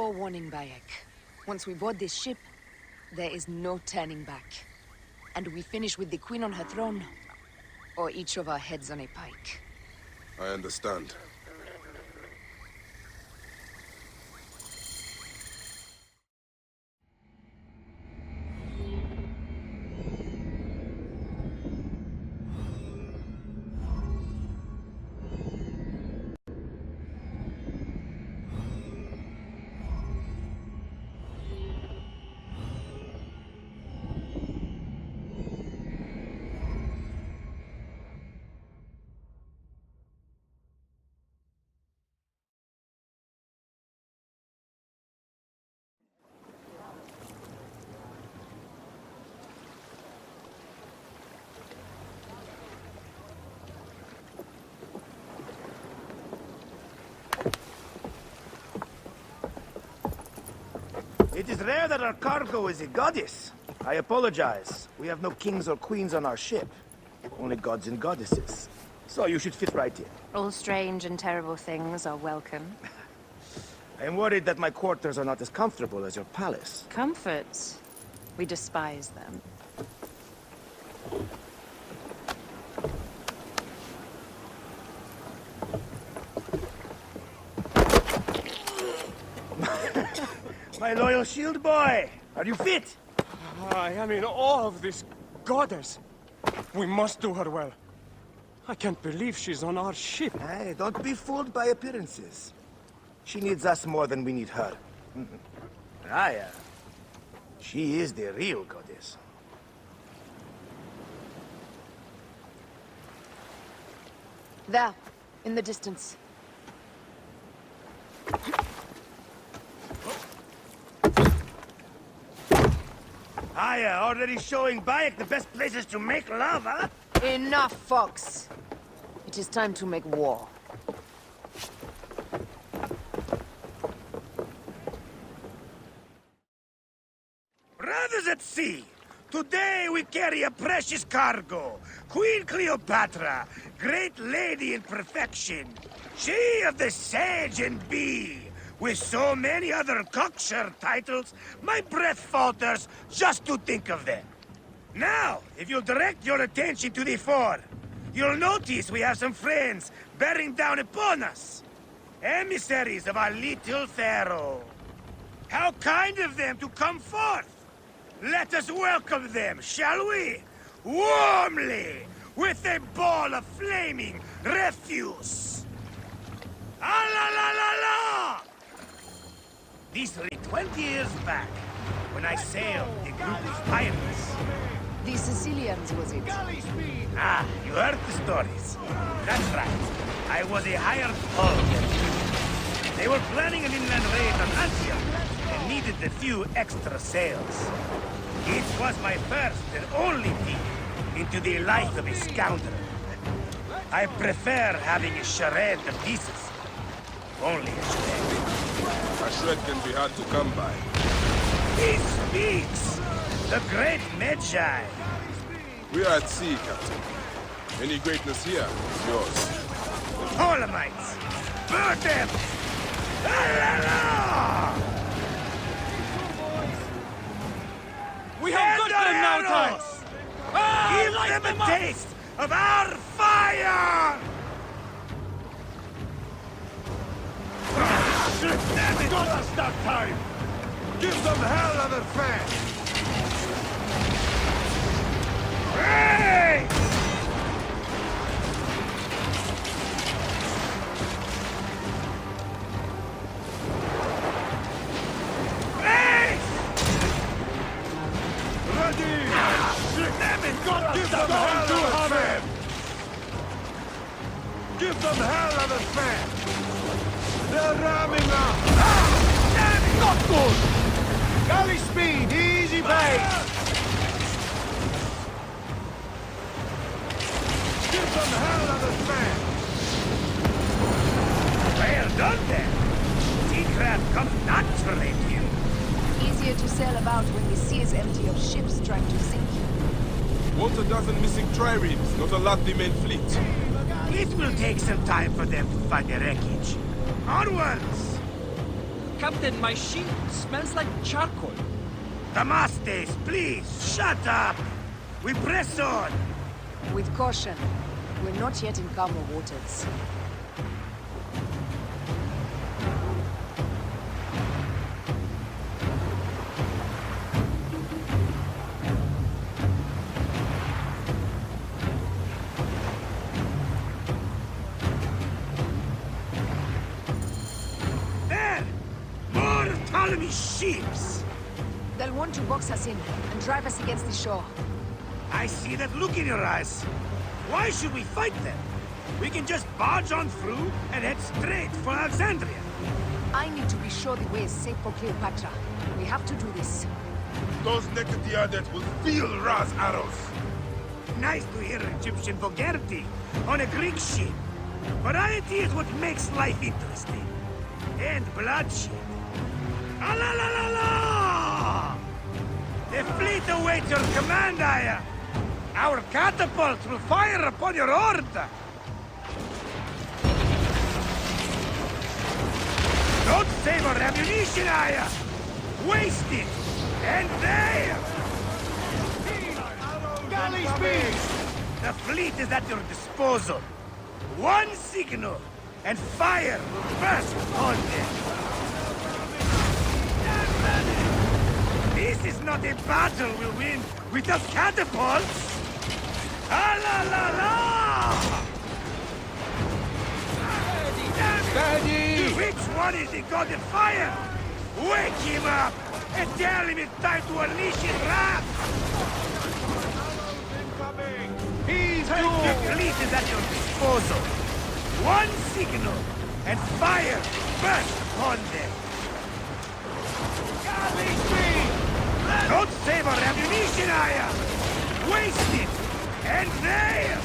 forewarning, Bayek. Once we board this ship, there is no turning back. And we finish with the Queen on her throne, or each of our heads on a pike. I understand. It is rare that our cargo is a goddess. I apologize. We have no kings or queens on our ship. Only gods and goddesses. So you should fit right in. All strange and terrible things are welcome. I am worried that my quarters are not as comfortable as your palace. Comforts. We despise them. My loyal shield boy! Are you fit? I am in awe of this goddess. We must do her well. I can't believe she's on our ship. Hey, don't be fooled by appearances. She needs us more than we need her. Raya. She is the real goddess. There, in the distance. Aya, already showing Bayek the best places to make love, huh? Enough, Fox. It is time to make war. Brothers at sea, today we carry a precious cargo. Queen Cleopatra, great lady in perfection. She of the Sage and Bee. With so many other cocksure titles, my breath falters just to think of them. Now, if you'll direct your attention to the fore, you'll notice we have some friends bearing down upon us. Emissaries of our little pharaoh. How kind of them to come forth! Let us welcome them, shall we? Warmly, with a ball of flaming refuse. Ah la la la la! This was 20 years back, when I sailed a group of pirates. The Sicilians, was it? Ah, you heard the stories. That's right. I was a hired hull. They were planning an inland raid on Antioch and needed a few extra sails. It was my first and only peek into the life of a scoundrel. I prefer having a charade of pieces. Only a shred. A shred can be hard to come by. He speaks! The great Magi! We are at sea, Captain. Any greatness here is yours. Ptolemites! Burn them! La la la! We have got them now, arrows! Ty! Give Light them a up! taste of our fire! Shit! Damn it! Got us that time! Give them hell of a fan! Hey! Hey! Ready! Shit! Damn it! Got us that time! To have him! Give them hell of a fan! They're ramming up! Damn it! Not good! Galley speed! Easy base! Give them hell of a fan! Well done then! Seacraft comes naturally to you. Easier to sail about when the sea is empty of ships trying to sink you. Want a dozen missing triremes, not a lot the main fleet. It will take some time for them to find the wreckage. Onwards! Captain, my sheet smells like charcoal. Damastes, please, shut up! We press on! With caution. We're not yet in calmer waters. There! More Ptolemy ships! They'll want to box us in and drive us against the shore. I see that look in your eyes. Why should we fight them? We can just barge on through and head straight for Alexandria. I need to be sure the way is safe for Cleopatra. We have to do this. Those naked Diadet will feel Ra's arrows. Nice to hear Egyptian vulgarity on a Greek ship. Variety is what makes life interesting. And bloodshed. Ah la la la la! The fleet awaits your command, Aya. Our catapults will fire upon your order. Don't save our ammunition, Aya. Waste it. And there! Galley speed! The fleet is at your disposal. One signal, and fire will burst upon them. This is not a battle we'll win without catapults! Ah la la la! Steady! Which one is the god of fire? Wake him up and tell him it's time to unleash his wrath! He's The good! fleet is at your disposal. One signal, and fire burst upon them. Galley speed! Don't save our ammunition, Aya! Waste it! And there!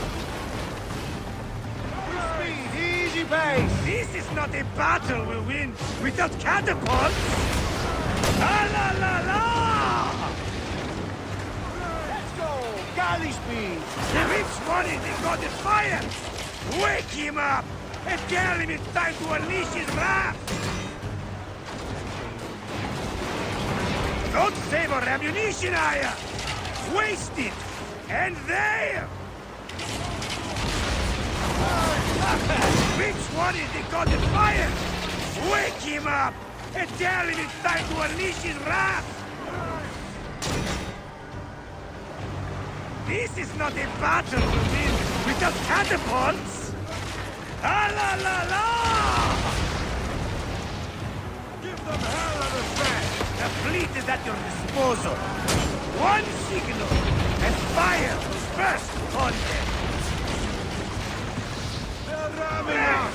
Speed, easy pace! This is not a battle we'll win without catapults! Ah la la la! Let's go! Galley speed! Which one is the god of fire? Wake him up and tell him it's time to unleash his wrath! Don't save our ammunition, Aya! Waste it! And there! Which one is the god of fire? Wake him up and tell him it's time to unleash his wrath! This is not a battle we'll win without catapults! Ah la la la! Give them hell of a smash! The fleet is at your disposal. One signal, and fire will burst upon them. They're ramming us!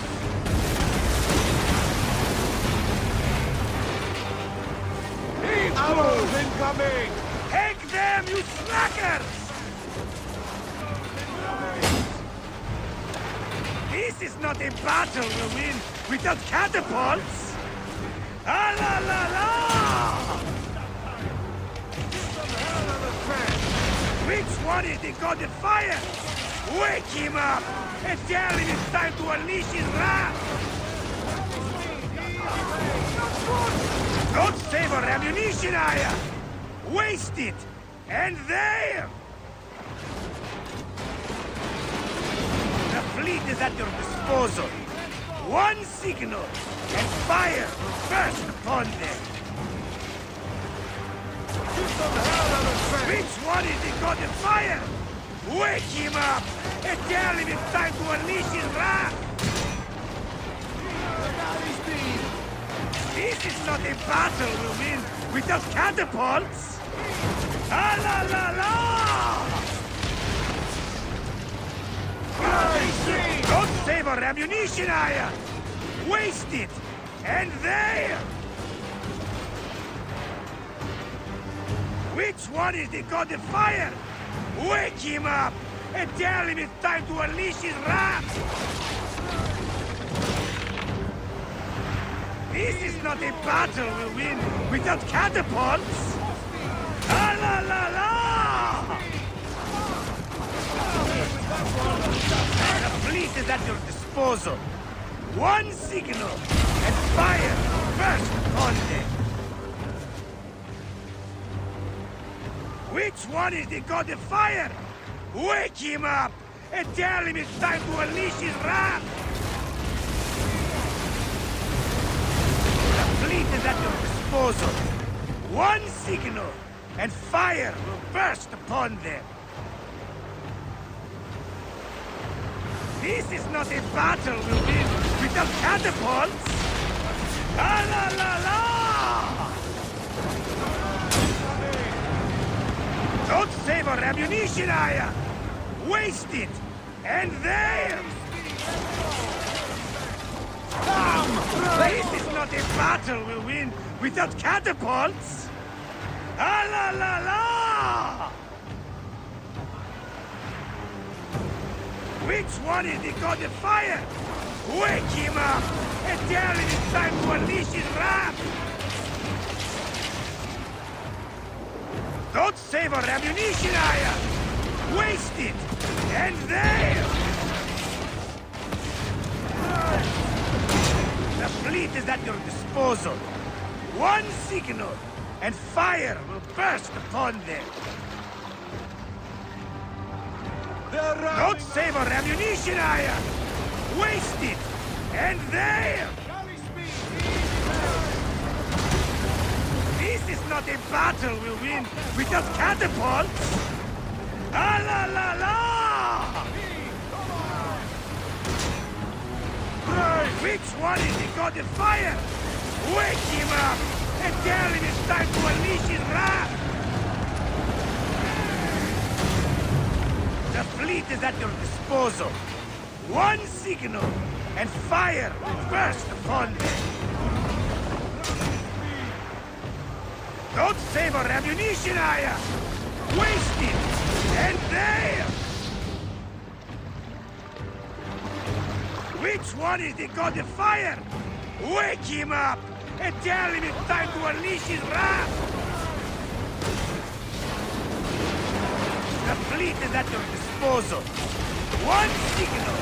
Arrows incoming! Take them, you slackers! This is not a battle we'll win without catapults! Ah la la la! Which one is the god of fire? Wake him up and tell him it's time to unleash his wrath! Don't save our ammunition, Aya! Waste it! And there! The fleet is at your disposal. One signal, and fire will burst upon them. Which one is the god of fire? Wake him up and tell him it's time to unleash his wrath! This is not a battle we'll win without catapults! Ah la la la! Don't save our ammunition, Aya! Waste it! And there! Which one is the god of fire? Wake him up and tell him it's time to unleash his wrath! This is not a battle we'll win without catapults! Ah la la la! The fleet is at your disposal. One signal, and fire burst upon them. Which one is the god of fire? Wake him up and tell him it's time to unleash his wrath! The fleet is at your disposal. One signal, and fire will burst upon them. This is not a battle we'll win without catapults! La la la la! Don't save our ammunition, Aya! Waste it! And there! This is not a battle we'll win without catapults! Ah la la la! Which one is the god of fire? Wake him up and tell him it's time to unleash his wrath! Don't save our ammunition, Aya! Waste it! And there! The fleet is at your disposal. One signal, and fire will burst upon them. Don't save our ammunition, Aya! Waste it! And there! This is not a battle we'll win without catapults! Ah la la la! Which one is the god of fire? Wake him up and tell him it's time to unleash his wrath! The fleet is at your disposal. One signal, and fire will burst upon them. Don't save our ammunition, Aya! Waste it! And there! Which one is the god of fire? Wake him up and tell him it's time to unleash his wrath! The fleet is at your disposal. One signal,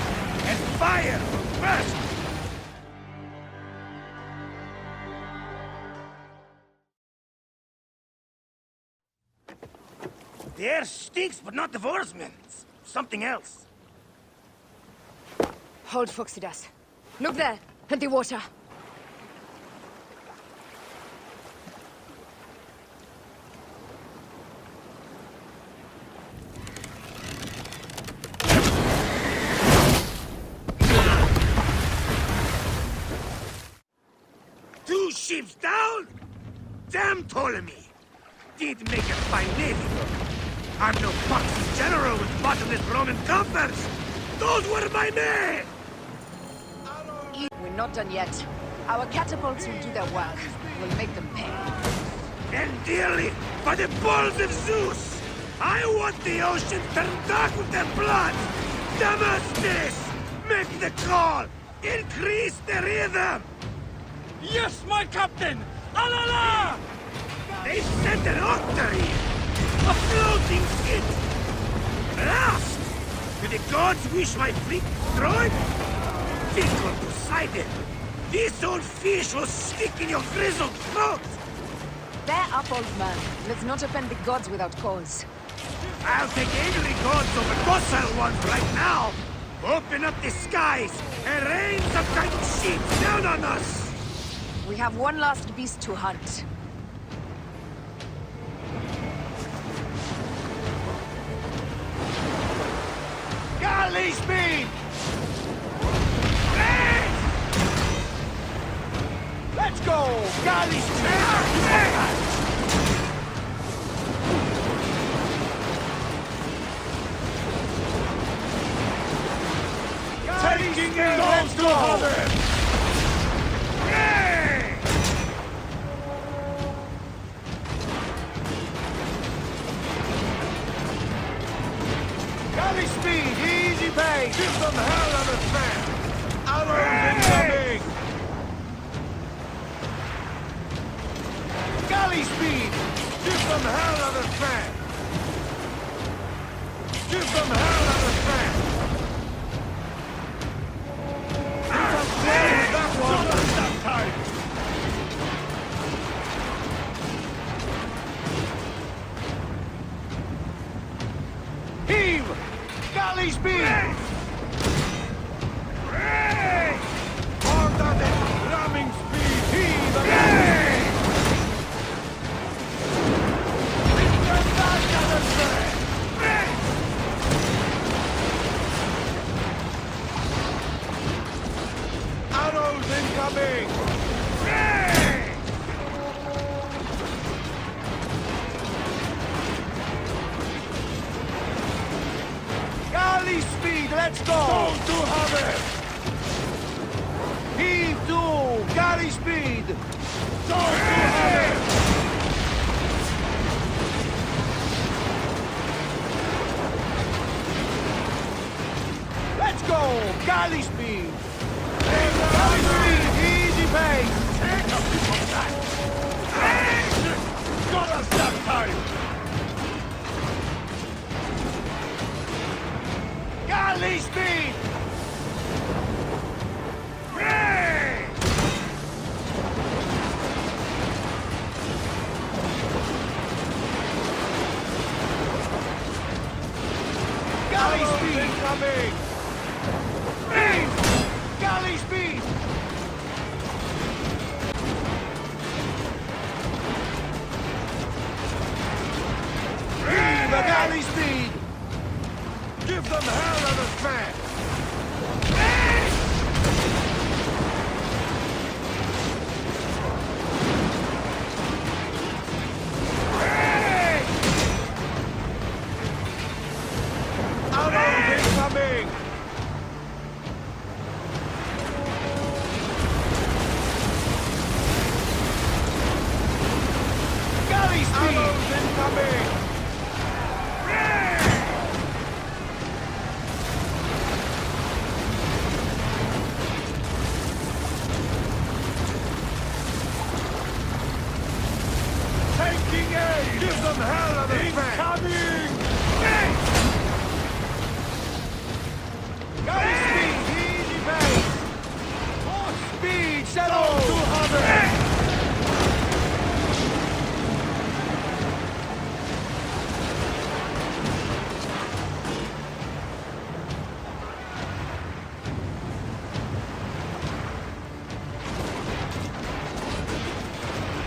and fire will burst! The air stinks, but not the horsemen. It's something else. Hold, Foxidas. Look there, at the water. Two ships down? Damn Ptolemy! Did make a fine navy, though. I'm no foxy general with bottomless Roman coffers! Those were my men! We're not done yet. Our catapults will do their work. We'll make them pay. And dearly, by the balls of Zeus! I want the ocean turned dark with their blood! Damascus! Make the call! Increase the rhythm! Yes, my captain! Alala! They sent an octar here! A floating skit! Blast! Do the gods wish my fleet destroyed? Fickle Poseidon! This old fish will stick in your grizzled throat! Bear up, old man. Let's not offend the gods without cause. I'll take angry gods over docile ones right now! Open up the skies and rain some kind of shit down on us! We have one last beast to hunt. Galley speed! Let's go! Galley speed! Taking it! Let's go! Galley speed, easy pace! Give them hell of a fan! Arrows incoming! Galley speed! Give them hell of a fan! Give them hell of a fan! That one! That time! incoming! Galley speed, let's go! Don't to have it! Heave to! Galley speed! Don't to have it! Let's go! Galley speed! Galley speed! Easy pace! Take a piece of that! Got us that time! Galley speed! Hooray! Galley speed! Incoming! Speed! Galley speed! Heave a galley speed! Give them hell of a smash! Arrows incoming! Galley speed! Arrows incoming! Taking aim! Give them hell of a smash! Incoming! Galley speed! Easy pace! More speed! Settle! To have it!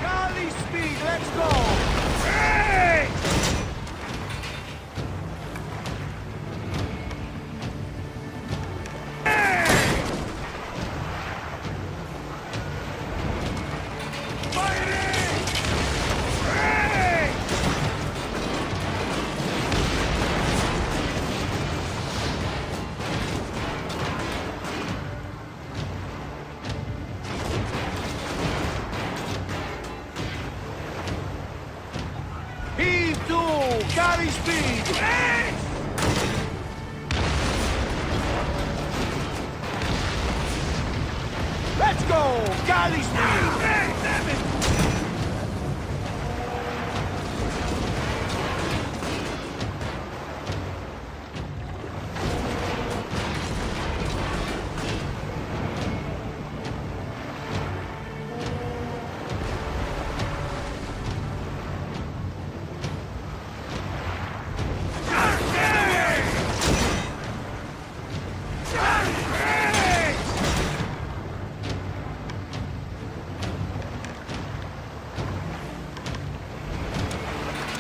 Galley speed! Let's go! Hey! Fighting! Hey! Heave to! Galley speed! Hey! Let's go! Galley speed! Hey, damn it!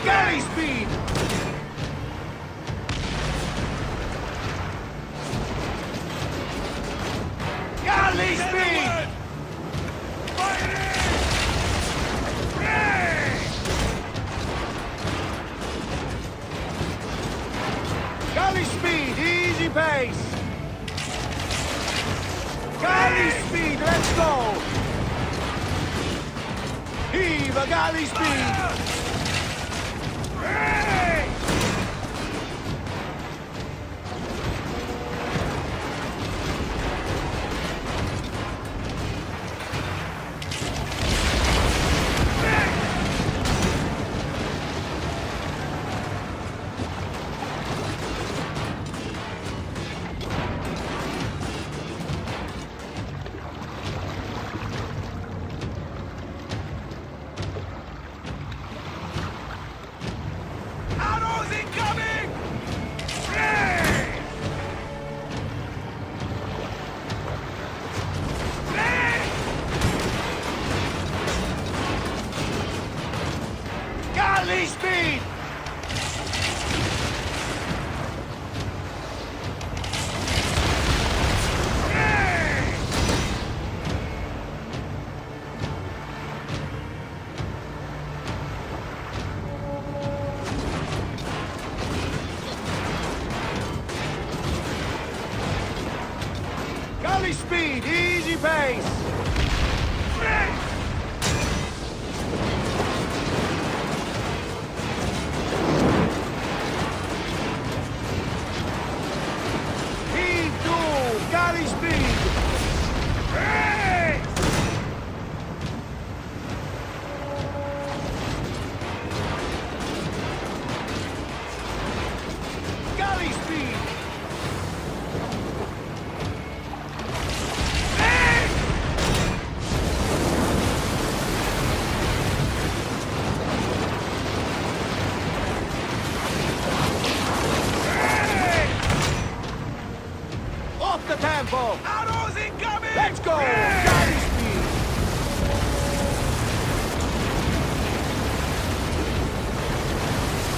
Galley speed! Galley speed! Galley speed! Easy pace! Galley speed! Let's go! Heave a galley speed! Galley speed! pace! Heave to! Galley speed! Galley speed! Off the tempo! Arrows incoming! Let's go! Galley speed!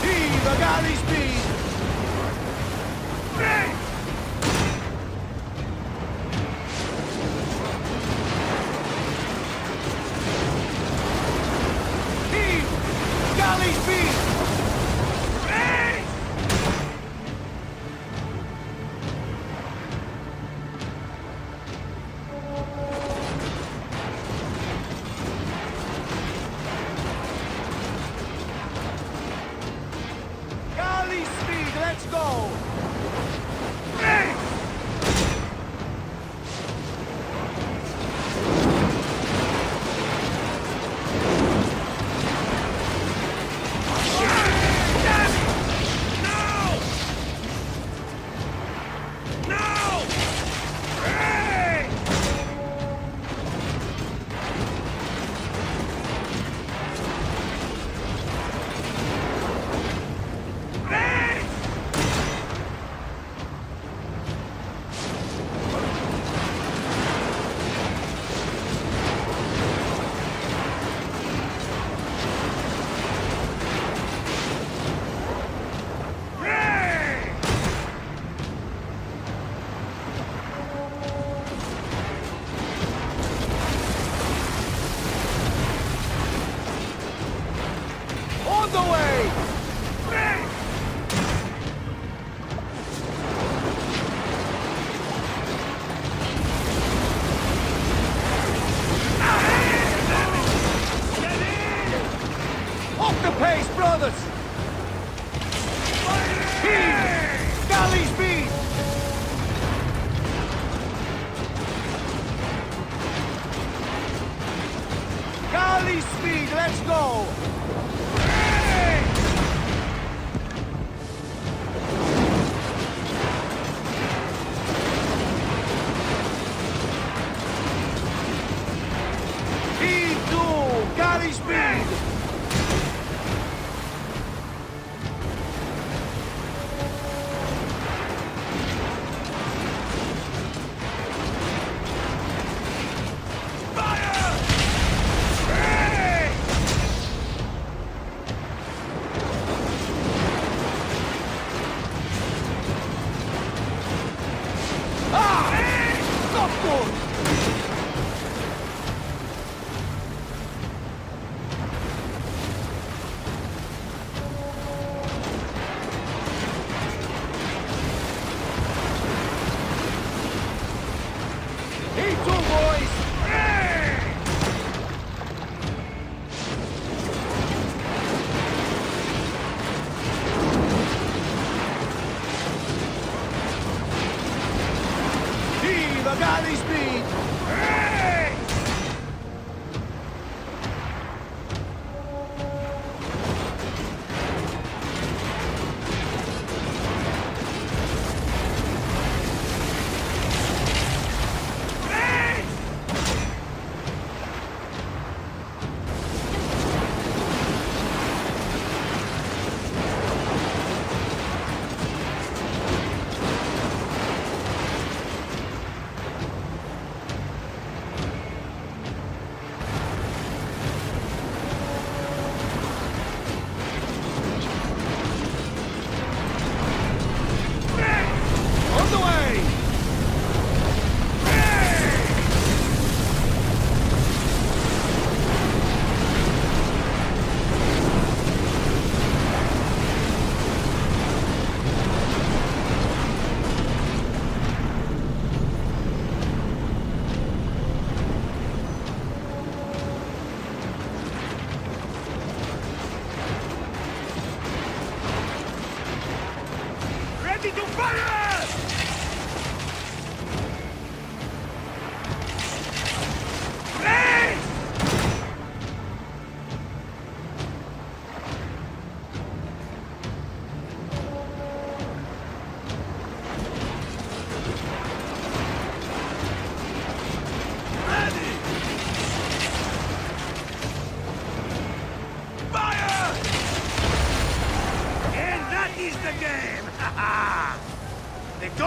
Heave a galley speed! Heave! Galley speed! Galley speed, let's go! On the way! Off the pace, brothers! Heave! Galley speed! Galley speed, let's go! Heave to! Galley speed! Not good!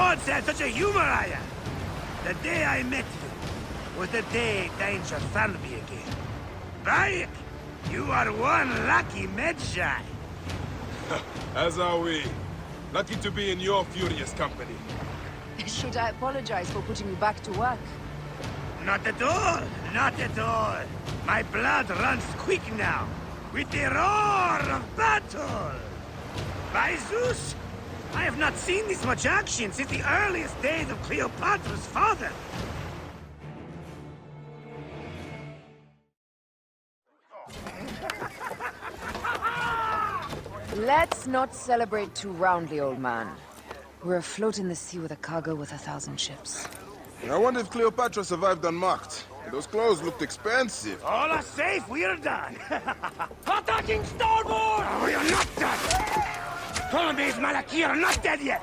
gods had such a humor, are ya? The day I met you was the day danger found me again. Bayek, you are one lucky Medjay. As are we. Lucky to be in your furious company. Should I apologize for putting you back to work? Not at all, not at all. My blood runs quick now, with the roar of battle. By Zeus, I have not seen this much action since the earliest days of Cleopatra's father. Let's not celebrate too roundly, old man. We're afloat in the sea with a cargo with 1,000 ships. I wonder if Cleopatra survived unmarked. Those clothes looked expensive. All are safe, we're done. Attacking starboard! Oh, we are not done! Ptolemy's Malaki are not dead yet!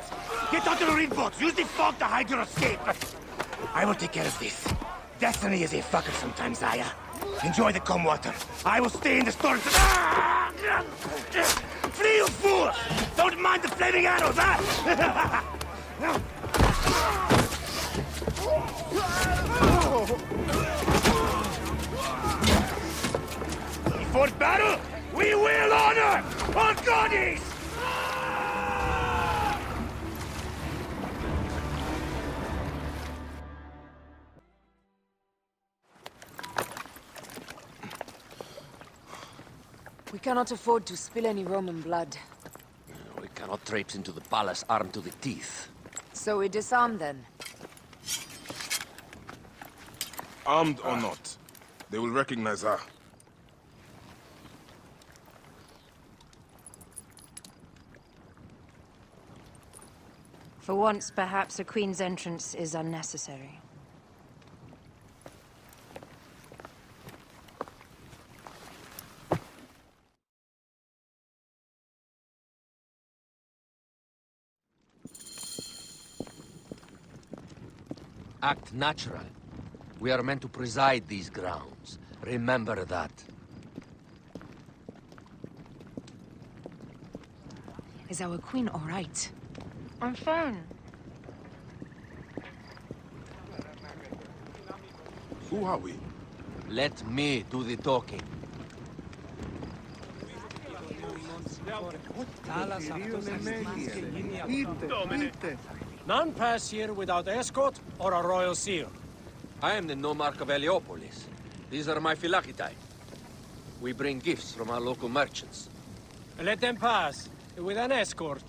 Get onto the reed boats, use the fog to hide your escape. I will take care of this. Destiny is a fucker sometimes, Aya. Enjoy the calm water. I will stay in the storm. Flee, you fools! Don't mind the flaming arrows, huh? Before battle, we will honor our goddess! We cannot afford to spill any Roman blood. We cannot traipse into the palace armed to the teeth. So we disarm then. Armed or not, they will recognize her. For once, perhaps a queen's entrance is unnecessary. Act natural. We are meant to preside these grounds. Remember that. Is our queen all right? I'm fine. Who are we? Let me do the talking. None pass here without escort or a royal seal. I am the nomarch of Heliopolis. These are my Phylakitae. We bring gifts from our local merchants. Let them pass with an escort.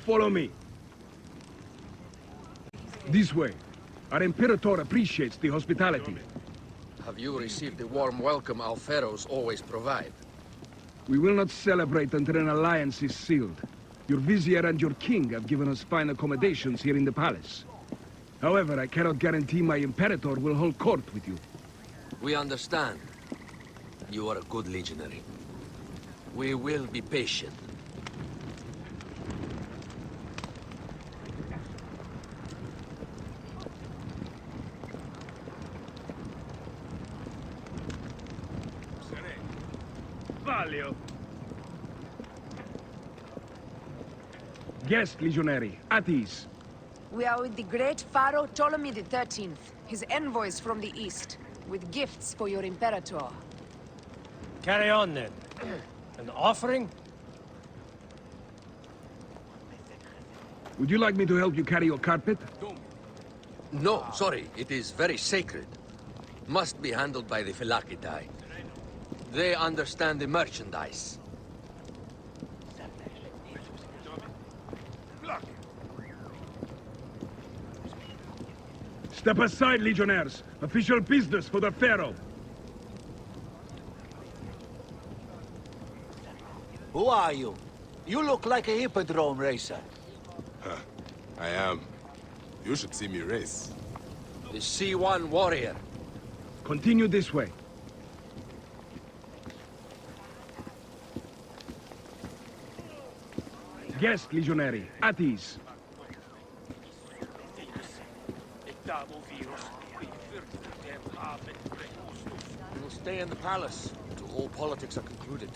Follow me. This way. Our Imperator appreciates the hospitality. Have you received the warm welcome our pharaohs always provide? We will not celebrate until an alliance is sealed. Your vizier and your king have given us fine accommodations here in the palace. However, I cannot guarantee my Imperator will hold court with you. We understand. You are a good legionary. We will be patient. Valio. Guest legionary, at ease. We are with the great pharaoh Ptolemy XIII, his envoys from the east, with gifts for your Imperator. Carry on then. An offering? Would you like me to help you carry your carpet? No, sorry. It is very sacred. Must be handled by the Phylakitae. They understand the merchandise. Step aside, legionnaires. Official business for the Pharaoh. Who are you? You look like a hippodrome racer. I am. You should see me race. The C1 warrior. Continue this way. Guest legionary, at ease. We will stay in the palace until all politics are concluded.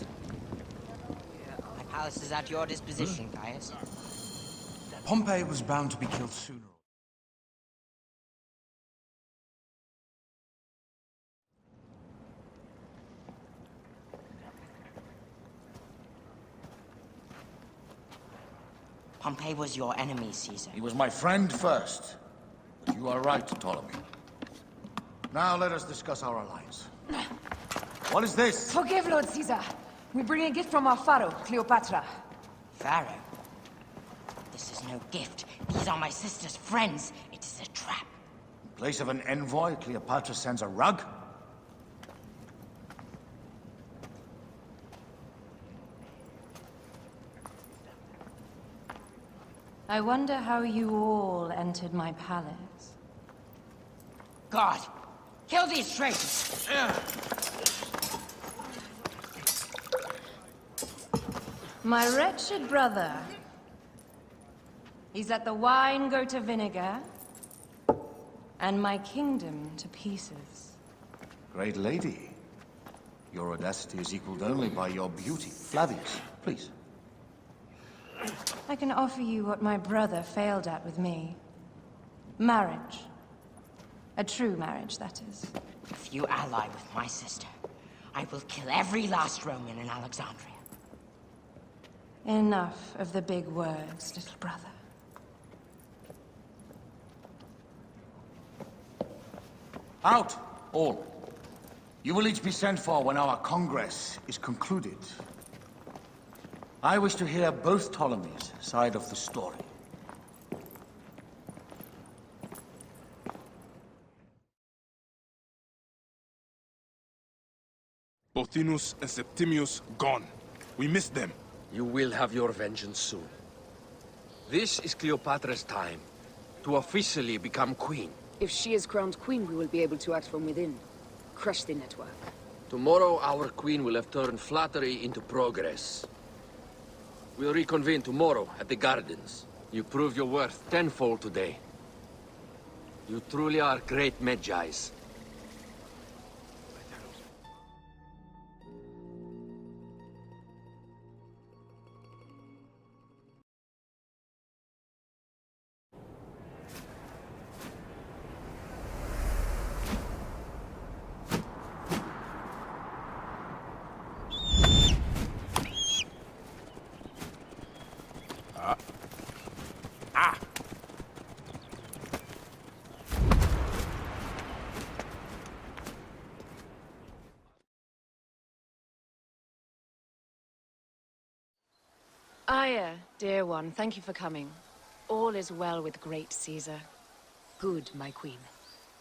My palace is at your disposition, Caius. Pompey was bound to be killed sooner. Pompey was your enemy, Caesar. He was my friend first. But you are right, Ptolemy. Now let us discuss our alliance. What is this? Forgive, Lord Caesar. We bring a gift from our pharaoh, Cleopatra. Pharaoh? This is no gift. These are my sister's friends. It is a trap. In place of an envoy, Cleopatra sends a rug? I wonder how you all entered my palace. God! Kill these traitors! My wretched brother. He's let the wine go to vinegar, and my kingdom to pieces. Great lady. Your audacity is equaled only by your beauty. Flavius, please. I can offer you what my brother failed at with me. Marriage. A true marriage, that is. If you ally with my sister, I will kill every last Roman in Alexandria. Enough of the big words, little brother. Out, all. You will each be sent for when our Congress is concluded. I wish to hear both Ptolemies' side of the story. Pothinus and Septimius gone. We missed them. You will have your vengeance soon. This is Cleopatra's time to officially become queen. If she is crowned queen, we will be able to act from within. Crush the network. Tomorrow, our queen will have turned flattery into progress. We'll reconvene tomorrow at the gardens. You proved your worth tenfold today. You truly are great Magi's. Aya, dear one, thank you for coming. All is well with great Caesar. Good, my queen.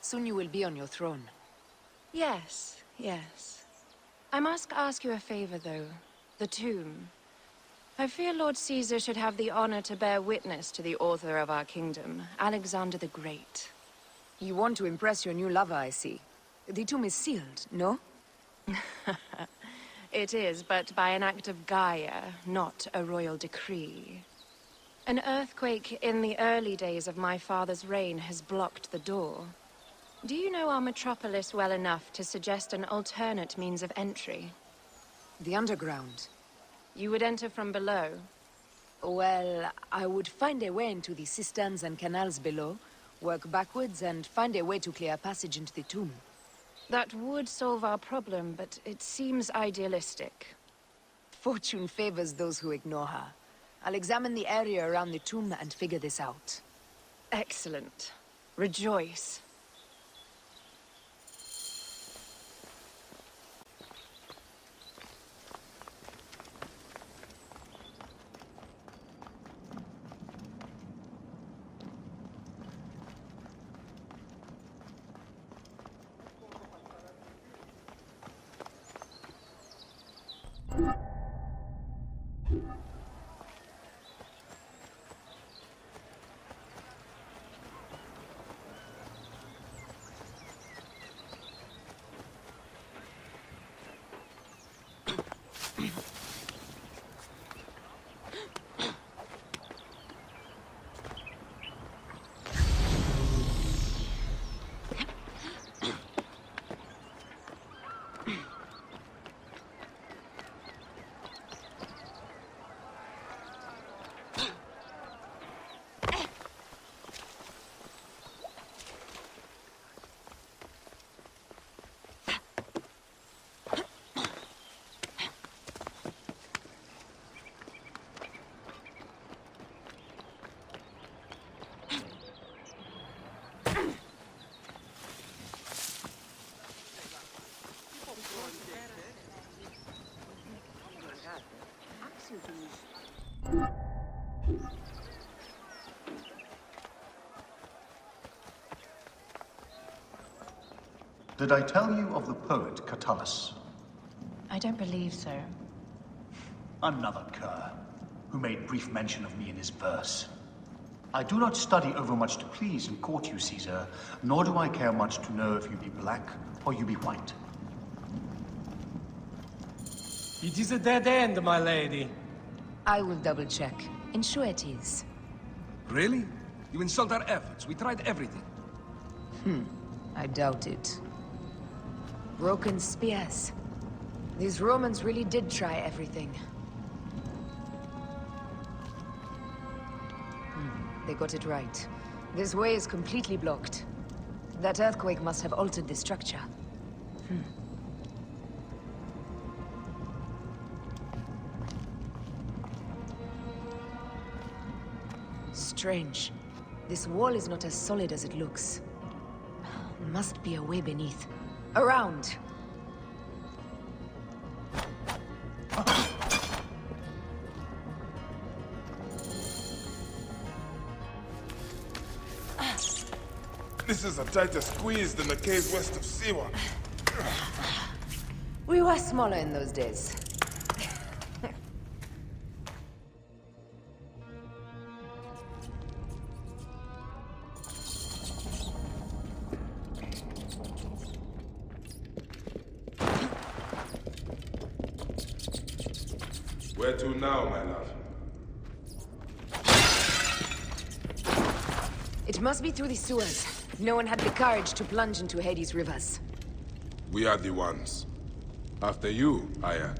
Soon you will be on your throne. Yes, yes. I must ask you a favor, though. The tomb. I fear Lord Caesar should have the honor to bear witness to the author of our kingdom, Alexander the Great. You want to impress your new lover, I see. The tomb is sealed, no? It is, but by an act of Gaia, not a royal decree. An earthquake in the early days of my father's reign has blocked the door. Do you know our metropolis well enough to suggest an alternate means of entry? The underground. You would enter from below? Well, I would find a way into the cisterns and canals below, work backwards, and find a way to clear a passage into the tomb. That would solve our problem, but it seems idealistic. Fortune favors those who ignore her. I'll examine the area around the tomb and figure this out. Excellent. Rejoice. Did I tell you of the poet Catullus? I don't believe so. Another cur, who made brief mention of me in his verse. I do not study overmuch to please and court you, Caesar, nor do I care much to know if you be black or you be white. It is a dead end, my lady. I will double check. Ensure it is. Really? You insult our efforts. We tried everything. I doubt it. Broken spears. These Romans really did try everything. They got it right. This way is completely blocked. That earthquake must have altered the structure. Strange. This wall is not as solid as it looks. Must be a way beneath. Around! This is a tighter squeeze than the caves west of Siwa. We were smaller in those days. Where to now, my love? It must be through the sewers. No one had the courage to plunge into Hades' rivers. We are the ones. After you, Aya.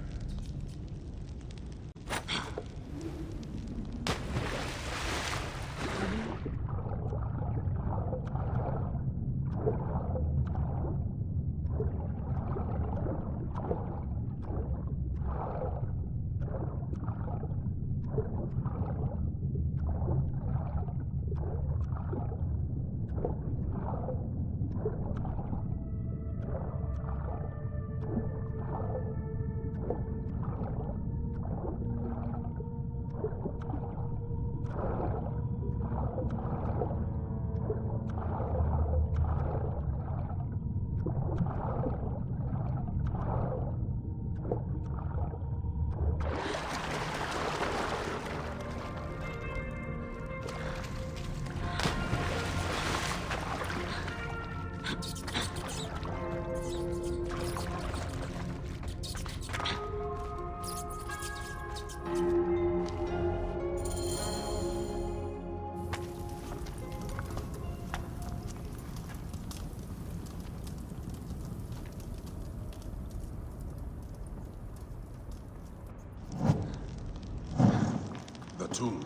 Tomb.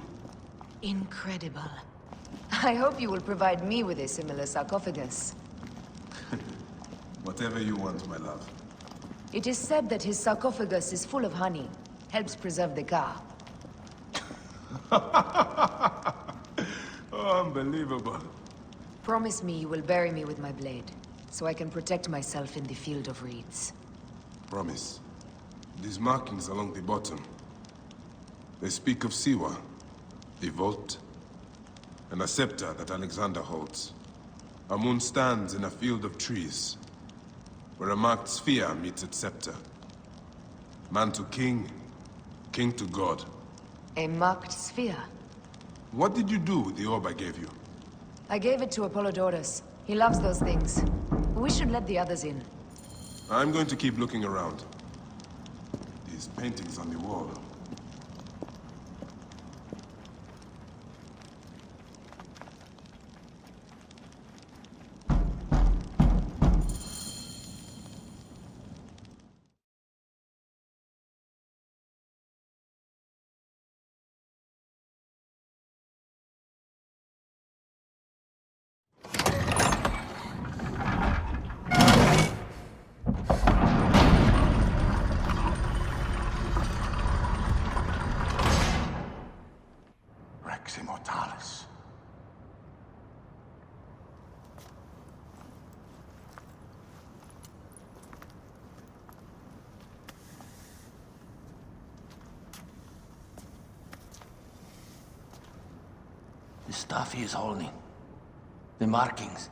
Incredible. I hope you will provide me with a similar sarcophagus. Whatever you want, my love. It is said that his sarcophagus is full of honey. Helps preserve the car. Oh, unbelievable. Promise me you will bury me with my blade, so I can protect myself in the field of reeds. Promise. These markings along the bottom. They speak of Siwa, the vault, and a scepter that Alexander holds. A moon stands in a field of trees, where a marked sphere meets its scepter. Man to king, king to god. A marked sphere? What did you do with the orb I gave you? I gave it to Apollodorus. He loves those things. We should let the others in. I'm going to keep looking around. These paintings on the wall. stuff he is holding. The markings.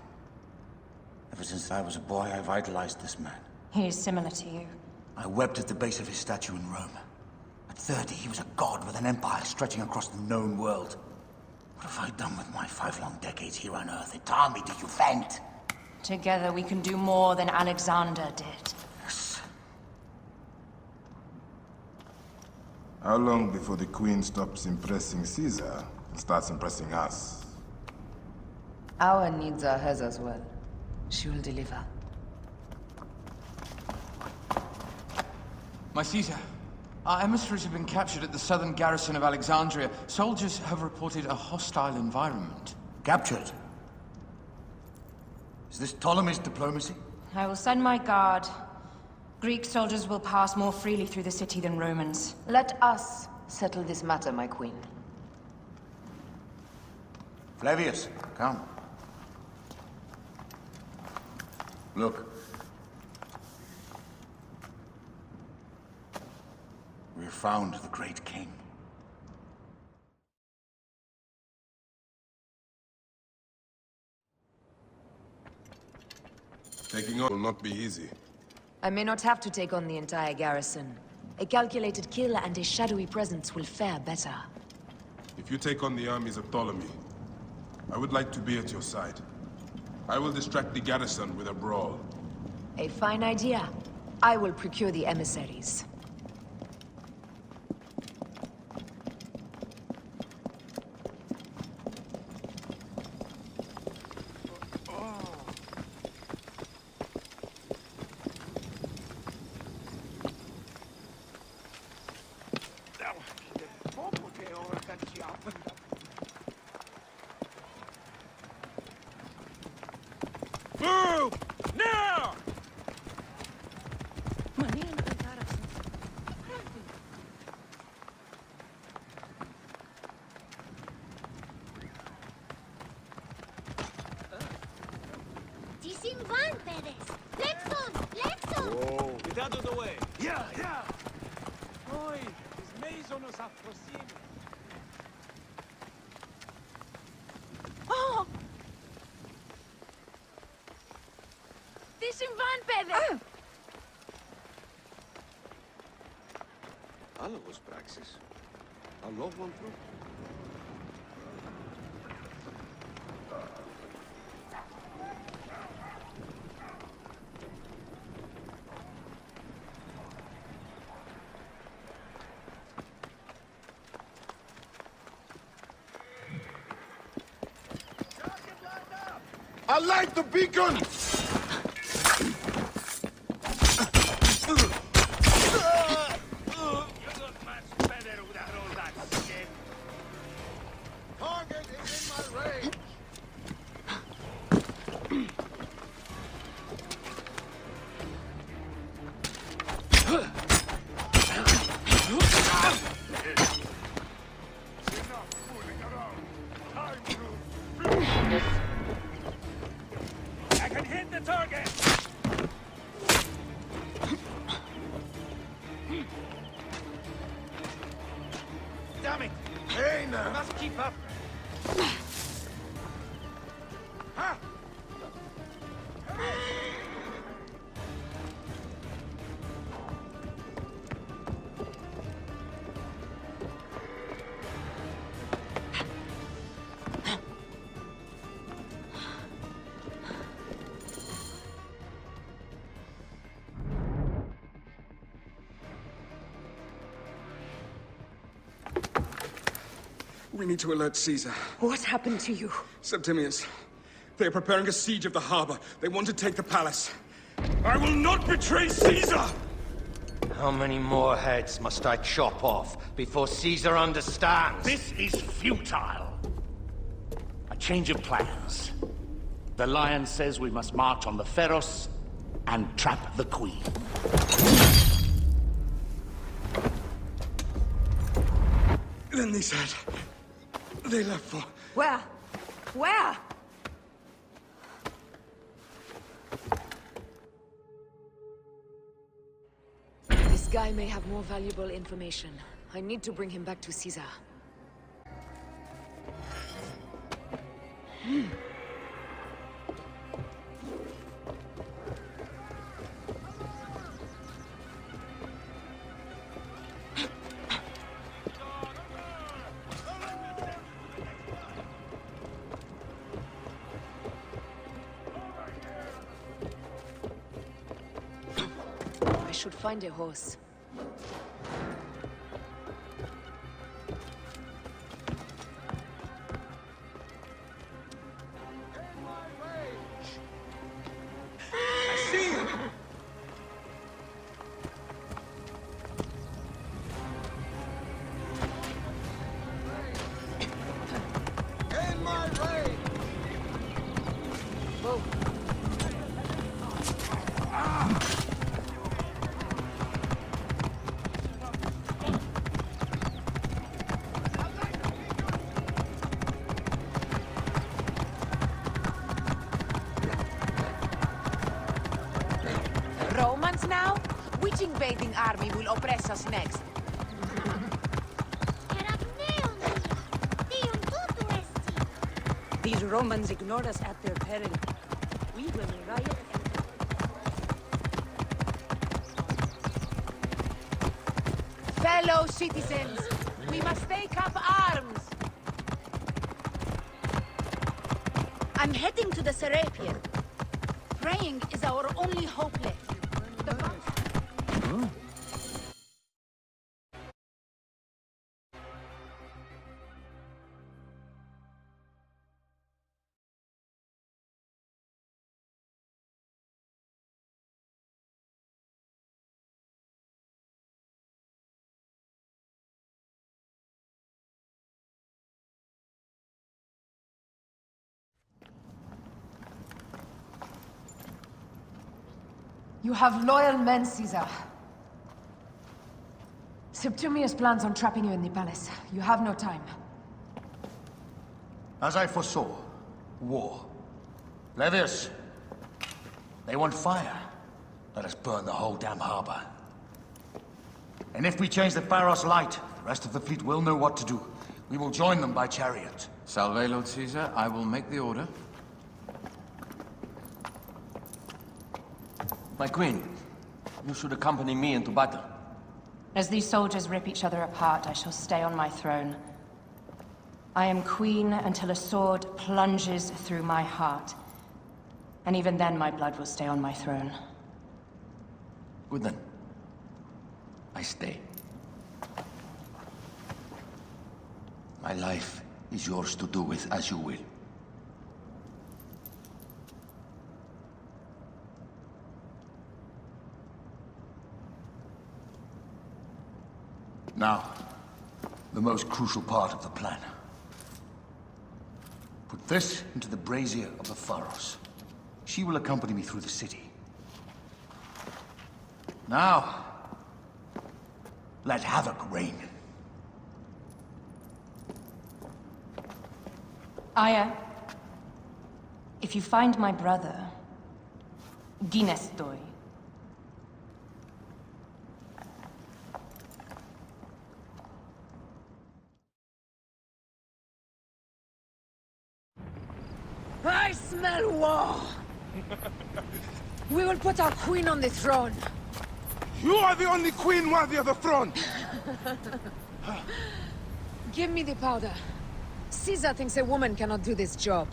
Ever since I was a boy, I've idolized this man. He is similar to you. I wept at the base of his statue in Rome. At 30, he was a god with an empire stretching across the known world. What have I done with my 5 long decades here on Earth? It taught me to you vent. Together we can do more than Alexander did. Yes. How long before the Queen stops impressing Caesar and starts impressing us? Our needs are hers as well. She will deliver. My Caesar, our emissaries have been captured at the southern garrison of Alexandria. Soldiers have reported a hostile environment. Captured? Is this Ptolemy's diplomacy? I will send my guard. Greek soldiers will pass more freely through the city than Romans. Let us settle this matter, my queen. Flavius, come. Look. We have found the great king. Taking on will not be easy. I may not have to take on the entire garrison. A calculated kill and a shadowy presence will fare better. If you take on the armies of Ptolemy, I would like to be at your side. I will distract the garrison with a brawl. A fine idea. I will procure the emissaries. Move! Now! Disinvan, Perez! Let's on! Whoa. Get out of the way. Yeah, yeah! Oi, his maison nos approxime. Oh! Disinvan, Perez! Άλογος πράξης. Αλόγου ανθρώπου. I light the beacon! Target is in my range! I can hit the target! Damn it! Hey now! We must keep up! Ha! We need to alert Caesar. What happened to you? Septimius. They are preparing a siege of the harbor. They want to take the palace. I will not betray Caesar! How many more heads must I chop off before Caesar understands? This is futile. A change of plans. The Lion says we must march on the Pharos and trap the Queen. Then they said... they left for... Where? Where? This guy may have more valuable information. I need to bring him back to Caesar. I should find a horse. Romans now? Which invading army will oppress us next? These Romans ignore us at their peril. We will riot and... Fellow citizens, we must take up arms! I'm heading to the Serapeum. Praying is our only hope left. You have loyal men, Caesar. Septimius plans on trapping you in the palace. You have no time. As I foresaw, war. Levius, they want fire. Let us burn the whole damn harbor. And if we change the Pharos light, the rest of the fleet will know what to do. We will join them by chariot. Salve, Lord Caesar. I will make the order. My queen, you should accompany me into battle. As these soldiers rip each other apart, I shall stay on my throne. I am queen until a sword plunges through my heart. And even then my blood will stay on my throne. Good then. I stay. My life is yours to do with as you will. Now, the most crucial part of the plan. Put this into the brazier of the Pharos. She will accompany me through the city. Now, let havoc reign. Aya, if you find my brother, Dinestoy. I smell war! We will put our queen on the throne. You are the only queen worthy of the throne! Give me the powder. Caesar thinks a woman cannot do this job.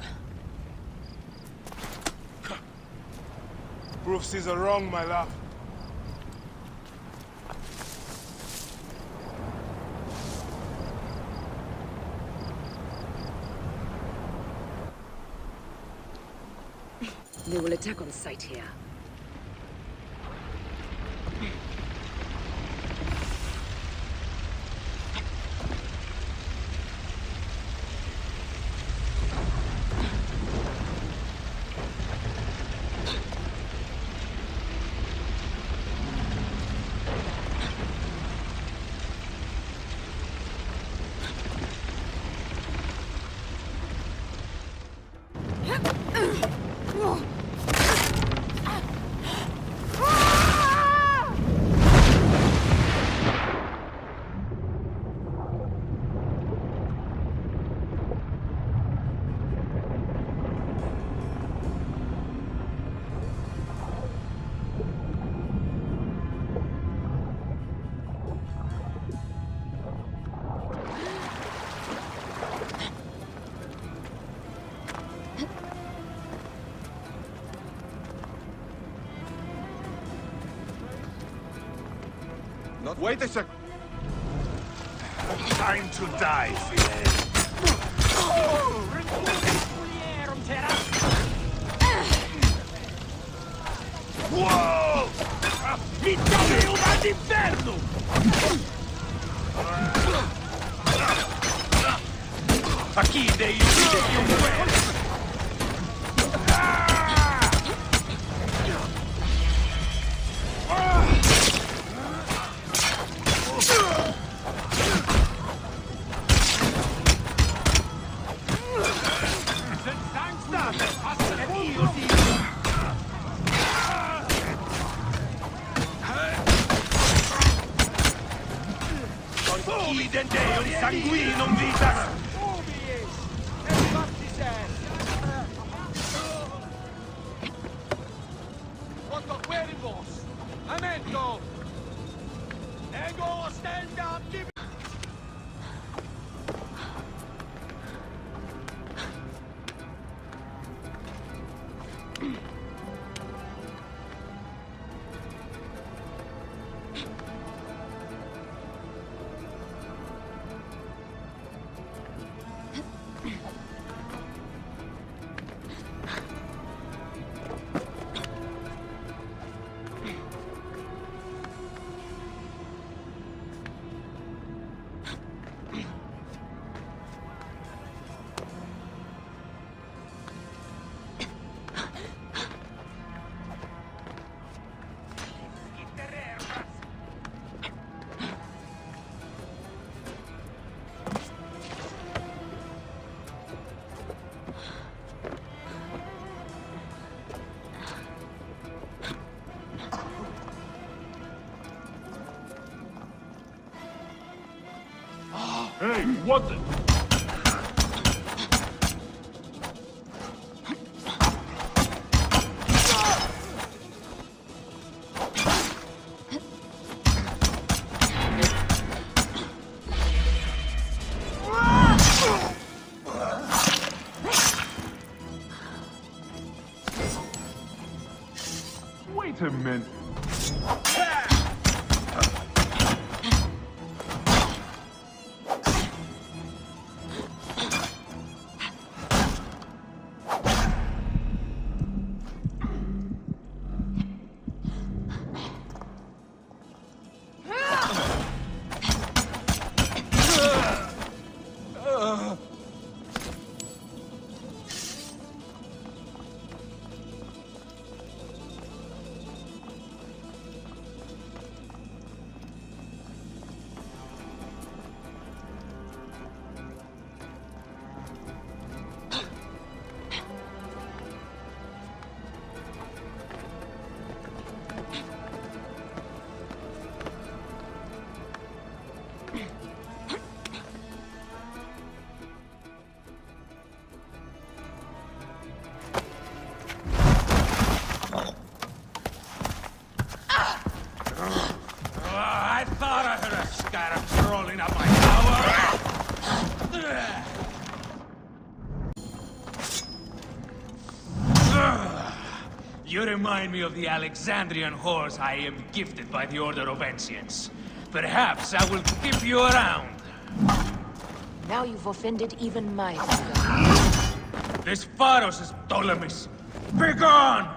Prove Caesar wrong, my love. They will attack on sight here. Wait a sec. Time to die, Fidel. Wow! Italia all'inferno! A chi dei un Deum sanguinum vitas! Otto cuervos! Amento! Ego stand up! Hey, what the... Wait a minute. I thought I heard a scarab crawling up my tower! You remind me of the Alexandrian whores I am gifted by the Order of Ancients. Perhaps I will keep you around. Now you've offended even my ego. This Pharos is Ptolemy's. Be gone!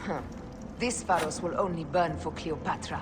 Huh. This Pharos will only burn for Cleopatra.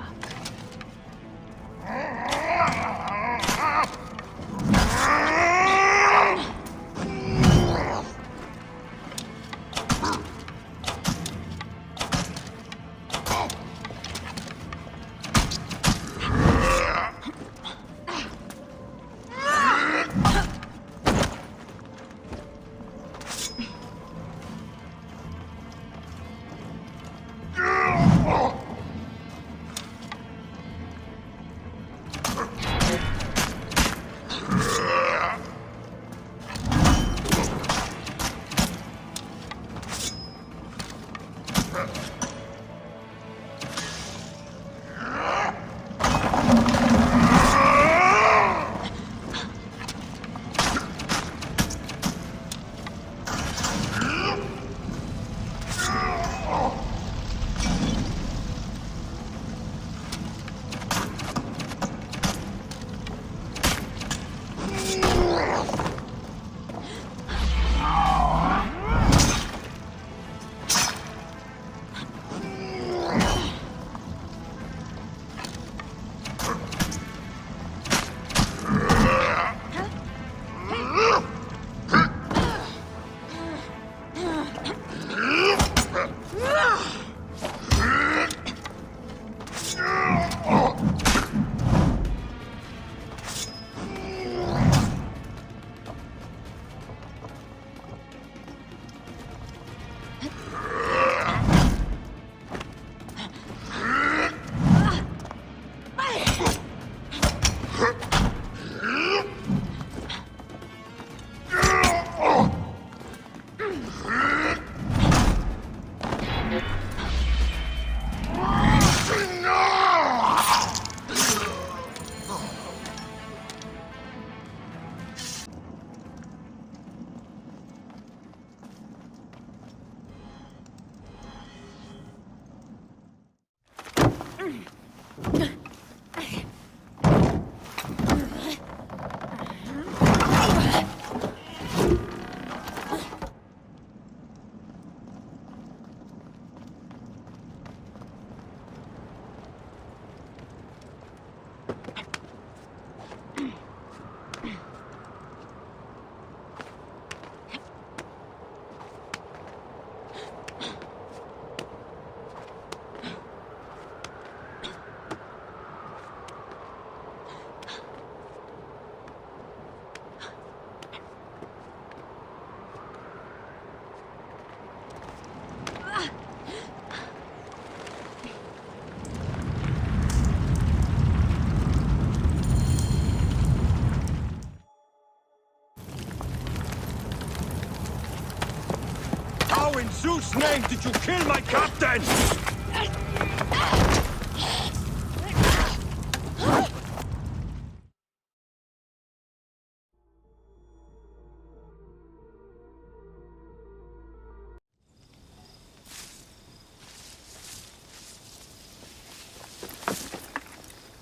How in Zeus' name did you kill my captain?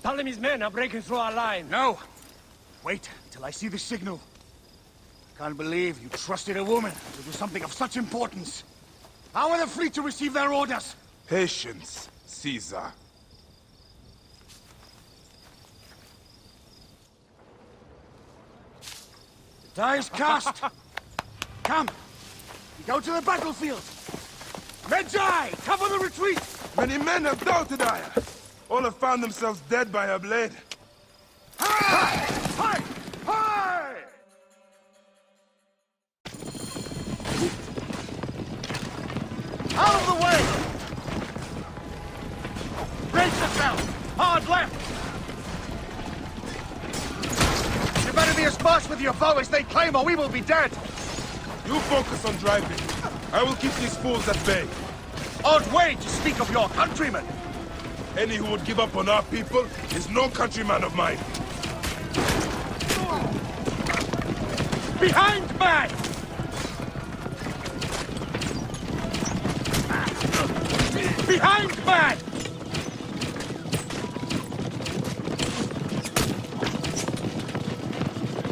Ptolemy's men are breaking through our line. No! Wait till I see the signal. Can't believe you trusted a woman to do something of such importance. How are the fleet to receive their orders? Patience, Caesar. The die is cast. Come, we go to the battlefield. Medjay, cover the retreat. Many men have doubted Aya. All have found themselves dead by her blade. Hi! Hi! Hi! Out of the way! Brace yourself! Hard left! You better be as fast with your bow as they claim, or we will be dead! You focus on driving. I will keep these fools at bay. Odd way to speak of your countrymen! Any who would give up on our people is no countryman of mine. Behind, man! Behind, man!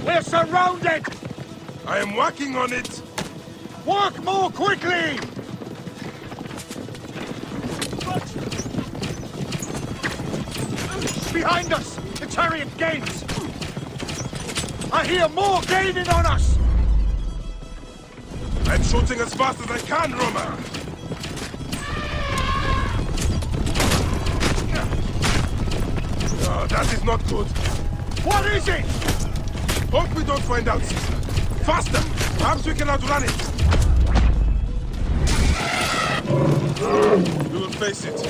We're surrounded! I am working on it! Work more quickly! Behind us! The chariot gains! I hear more gaining on us! I'm shooting as fast as I can, Roma! Oh, that is not good. What is it? Hope we don't find out, Caesar. Faster! Perhaps we can outrun it! We will face it.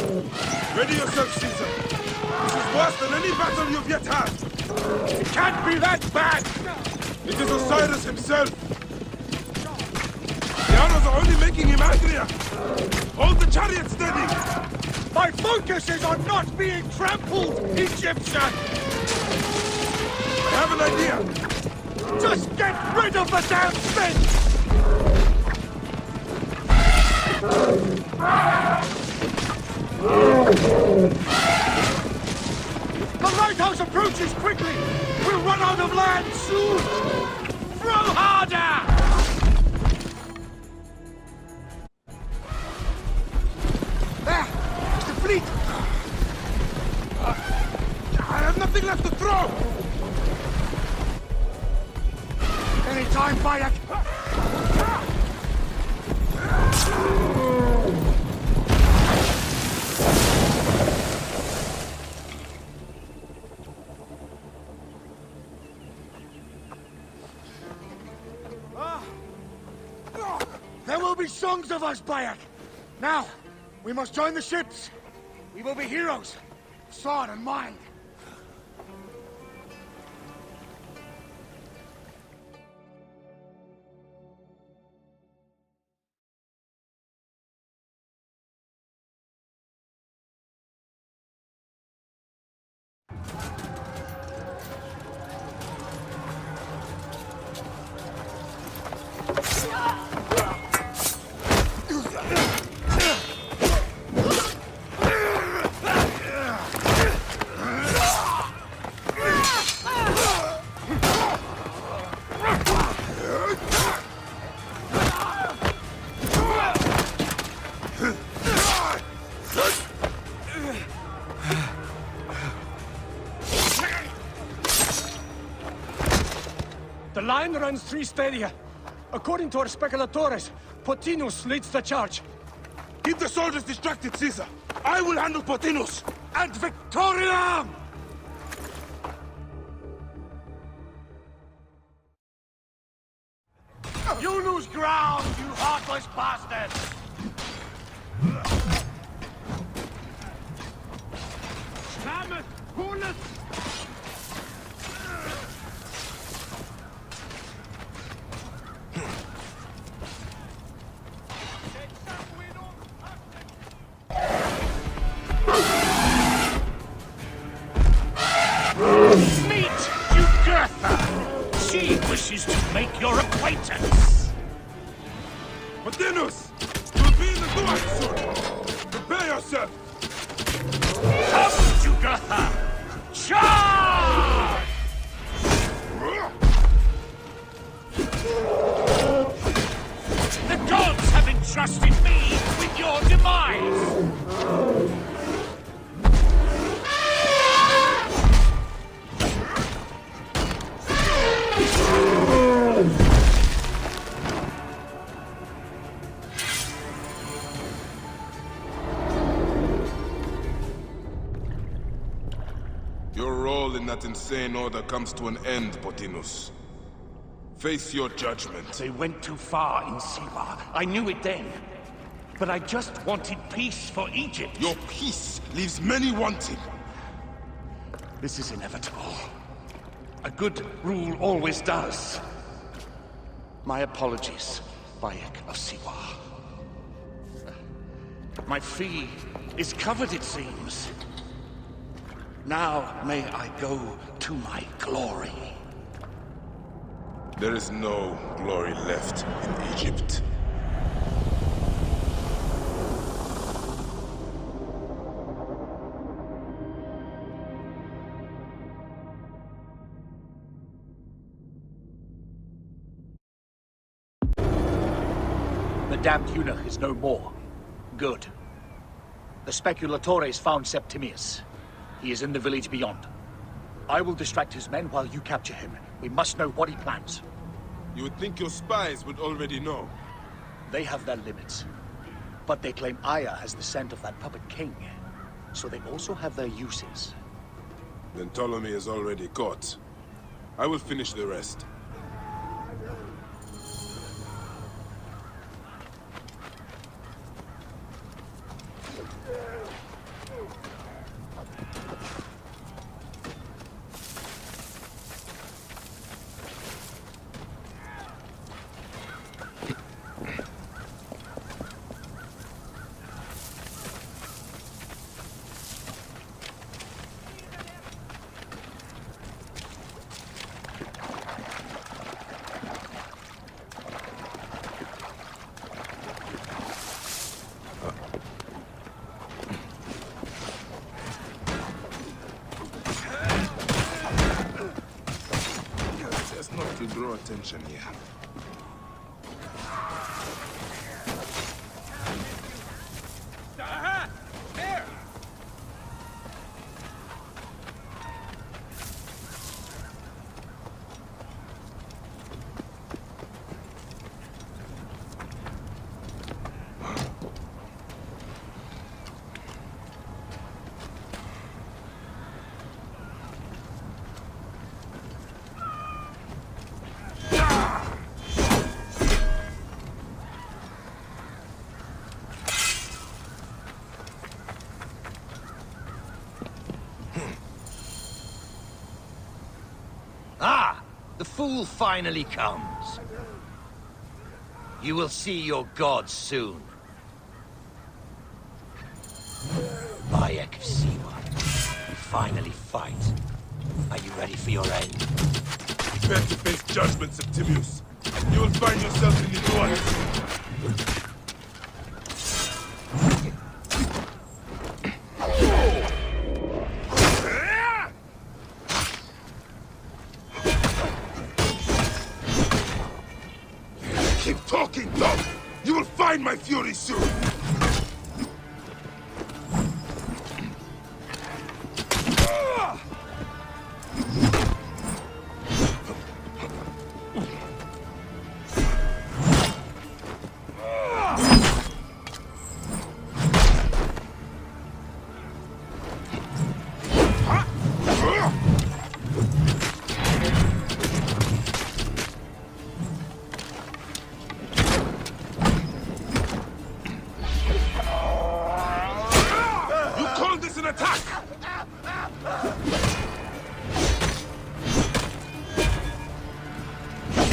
Ready yourself, Caesar. This is worse than any battle you've yet had. It can't be that bad! It is Osiris himself. The arrows are only making him angrier. Hold the chariot steady. My focus is on not being trampled, Egyptian! I have an idea. Just get rid of the damn thing! The lighthouse approaches quickly! We'll run out of land soon! Throw harder! There! It's the fleet! I have nothing left to throw! Any time, Bayek! There will be songs of us, Bayek! Now, we must join the ships! We will be heroes, sword and mind! The line runs 3 stadia. According to our speculatores, Potinus leads the charge. Keep the soldiers distracted, Caesar. I will handle Potinus. And Victoriam! You lose ground, you heartless bastards! Damit! Hundes! Meet Jugurtha! She wishes to make your acquaintance! Potinus! You'll be in the Duat soon! Prepare yourself! Come, Jugurtha! Charge! The gods have entrusted me with your demise! Your role in that insane order comes to an end, Potinus. Face your judgment. They went too far in Siwa. I knew it then. But I just wanted peace for Egypt. Your peace leaves many wanting. This is inevitable. A good rule always does. My apologies, Bayek of Siwa. My fee is covered, it seems. Now may I go to my glory. There is no glory left in Egypt. The damned eunuch is no more. Good. The speculatores found Septimius. He is in the village beyond. I will distract his men while you capture him. We must know what he plans. You would think your spies would already know. They have their limits. But they claim Aya has the scent of that puppet king. So they also have their uses. Then Ptolemy is already caught. I will finish the rest. Not to draw attention here. There! Ah! The fool finally comes. You will see your gods soon. Bayek of Siwa, you finally fight. Are you ready for your end? Prepare to face judgment, Septimius. You will find yourself in the Duat. Keep talking, dog! You will find my fury soon!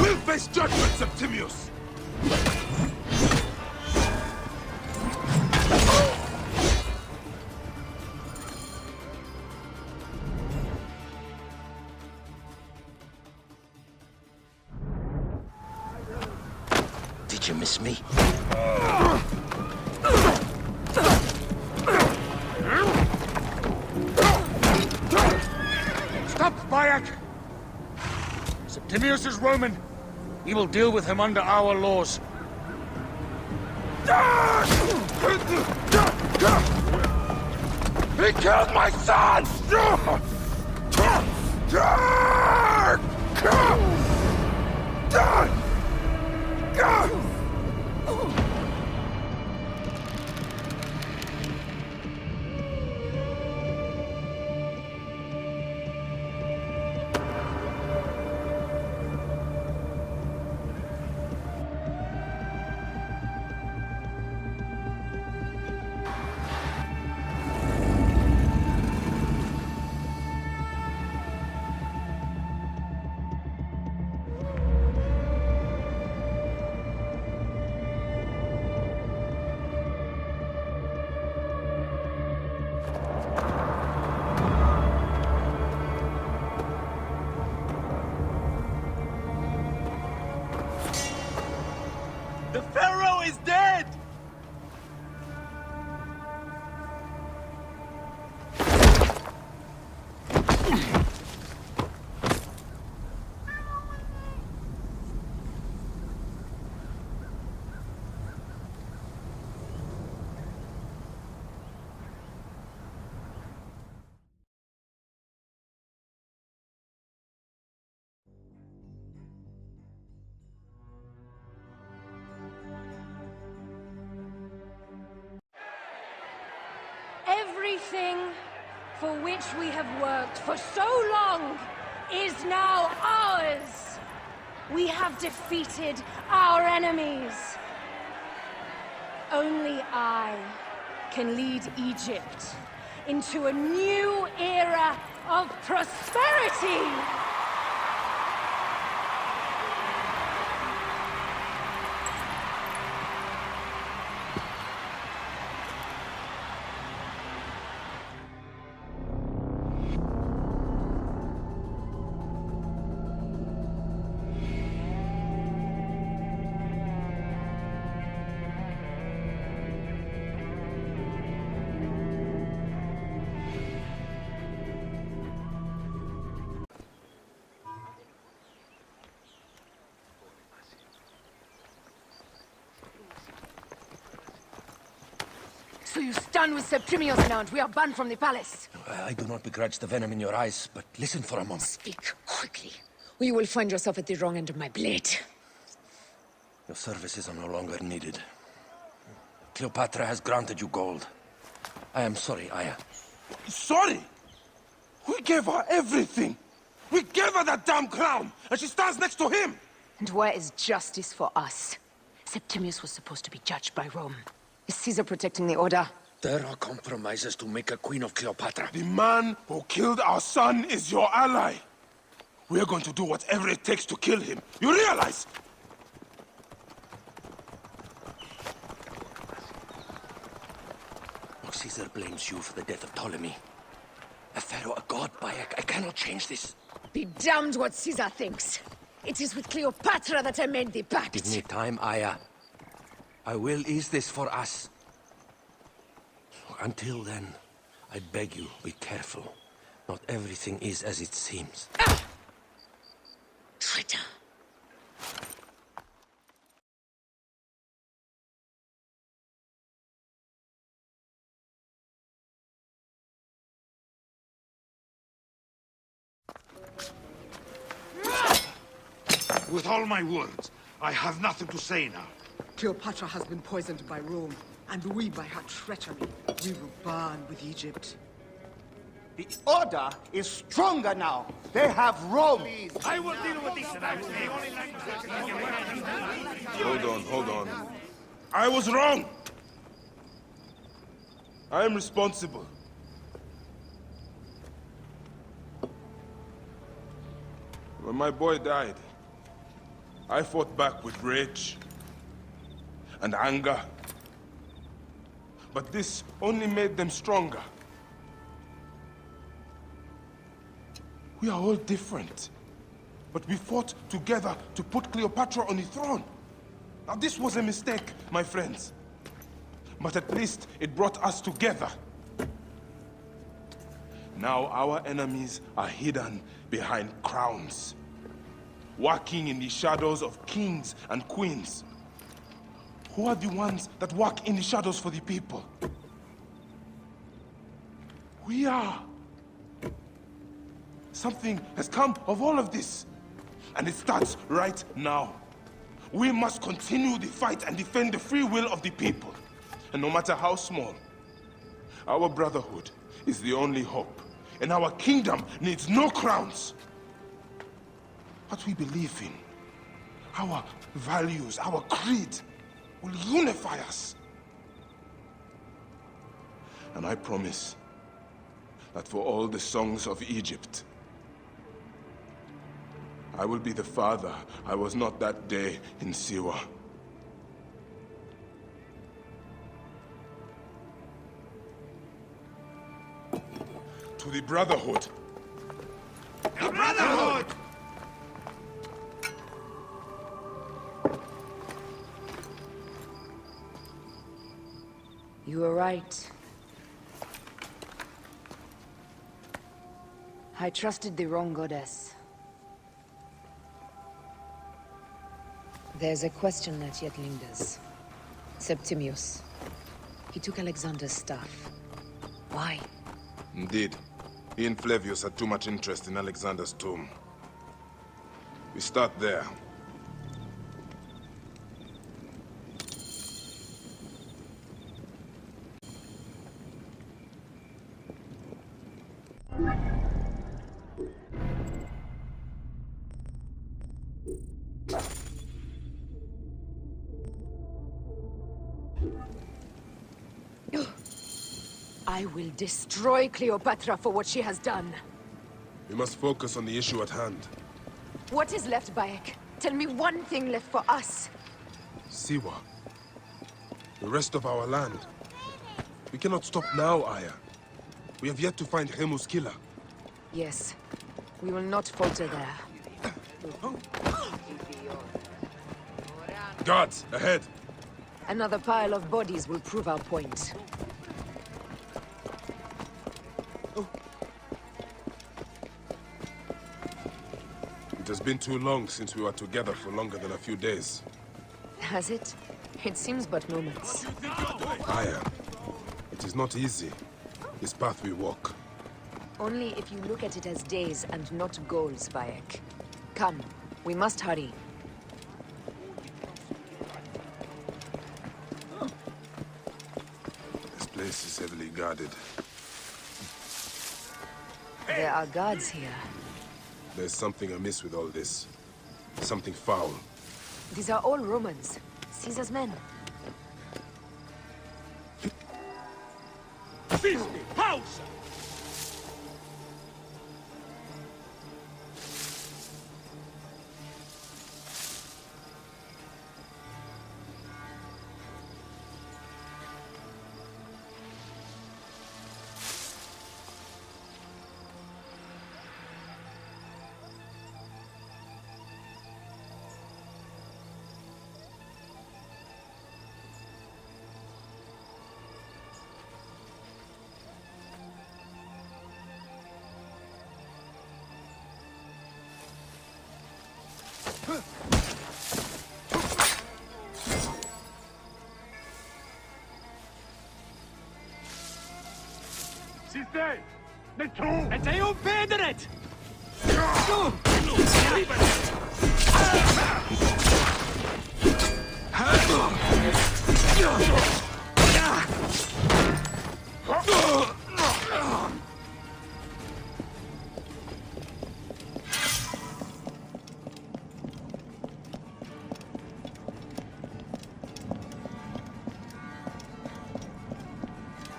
We'll face judgment, Septimius! Did you miss me? Stop, Bayek! Septimius is Roman. We will deal with him under our laws. He killed my son! The Pharaoh is dead! Everything for which we have worked for so long is now ours. We have defeated our enemies. Only I can lead Egypt into a new era of prosperity. So you stand with Septimius now, and we are banned from the palace. I do not begrudge the venom in your eyes, but listen for a moment. Speak quickly, or you will find yourself at the wrong end of my blade. Your services are no longer needed. Cleopatra has granted you gold. I am sorry, Aya. Sorry? We gave her everything! We gave her that damn crown, and she stands next to him! And where is justice for us? Septimius was supposed to be judged by Rome. Is Caesar protecting the order? There are compromises to make a queen of Cleopatra. The man who killed our son is your ally. We're going to do whatever it takes to kill him. You realize? Caesar blames you for the death of Ptolemy. A pharaoh, a god, Bayek. I cannot change this. Be damned what Caesar thinks. It is with Cleopatra that I made the pact. Give me time, Aya. I will ease this for us. Until then, I beg you, be careful. Not everything is as it seems. Ah! Traitor. With all my words, I have nothing to say now. Cleopatra has been poisoned by Rome, and we by her treachery. We will burn with Egypt. The Order is stronger now. They have Rome. I will deal with this. Hold on. I was wrong. I am responsible. When my boy died, I fought back with rage and anger. But this only made them stronger. We are all different. But we fought together to put Cleopatra on the throne. Now this was a mistake, my friends. But at least it brought us together. Now our enemies are hidden behind crowns, working in the shadows of kings and queens. Who are the ones that work in the shadows for the people? We are. Something has come of all of this, and it starts right now. We must continue the fight and defend the free will of the people. And no matter how small, our brotherhood is the only hope, and our kingdom needs no crowns. What we believe in, our values, our creed, will unify us. And I promise that for all the songs of Egypt, I will be the father I was not that day in Siwa. To the Brotherhood. The Brotherhood! You were right. I trusted the wrong goddess. There's a question that yet lingers. Septimius. He took Alexander's staff. Why? Indeed. He and Flavius had too much interest in Alexander's tomb. We start there. I will destroy Cleopatra for what she has done. We must focus on the issue at hand. What is left, Bayek? Tell me one thing left for us. Siwa. The rest of our land. We cannot stop now, Aya. We have yet to find Hemu's killer. Yes. We will not falter there. Guards, ahead! Another pile of bodies will prove our point. It has been too long since we were together for longer than a few days. Has it? It seems but moments. Aya, it is not easy, this path we walk. Only if you look at it as days and not goals, Bayek. Come, we must hurry. This place is heavily guarded. There are guards here. There's something amiss with all this. Something foul. These are all Romans. Caesar's men. Seize me! House! Sister! The two! And they offended it!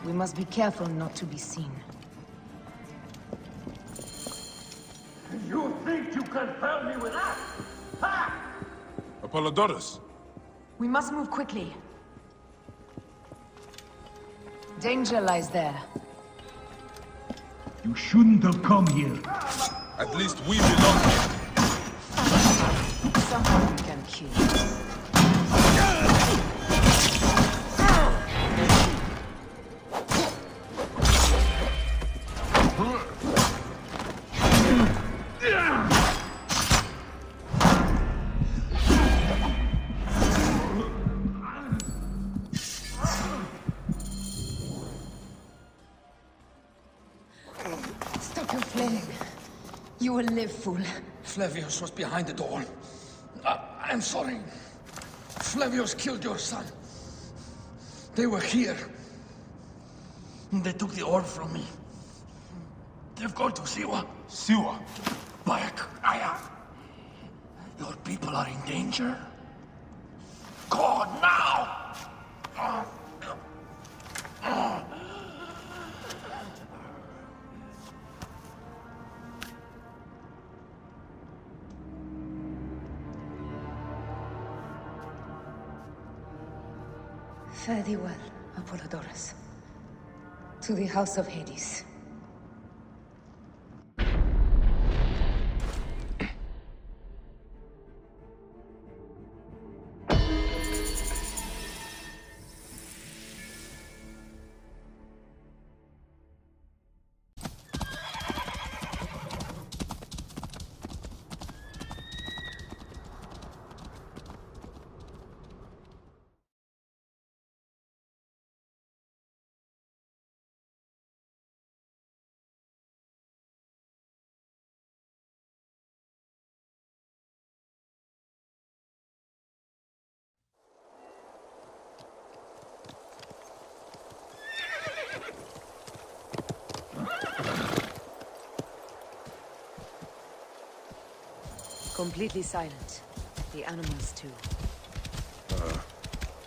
We must be careful not to be seen. You think you confirm me with that? Ha! Apollodorus! We must move quickly. Danger lies there. You shouldn't have come here. At least we belong here. Someone we can kill. Stop your flailing. You will live, fool. Flavius was behind the door. I'm sorry. Flavius killed your son. They were here. They took the orb from me. They've gone to Siwa. Siwa? Bayak, Aya. Your people are in danger. Go now! Fare thee well, Apollodorus. To the House of Hades. Completely silent. The animals too.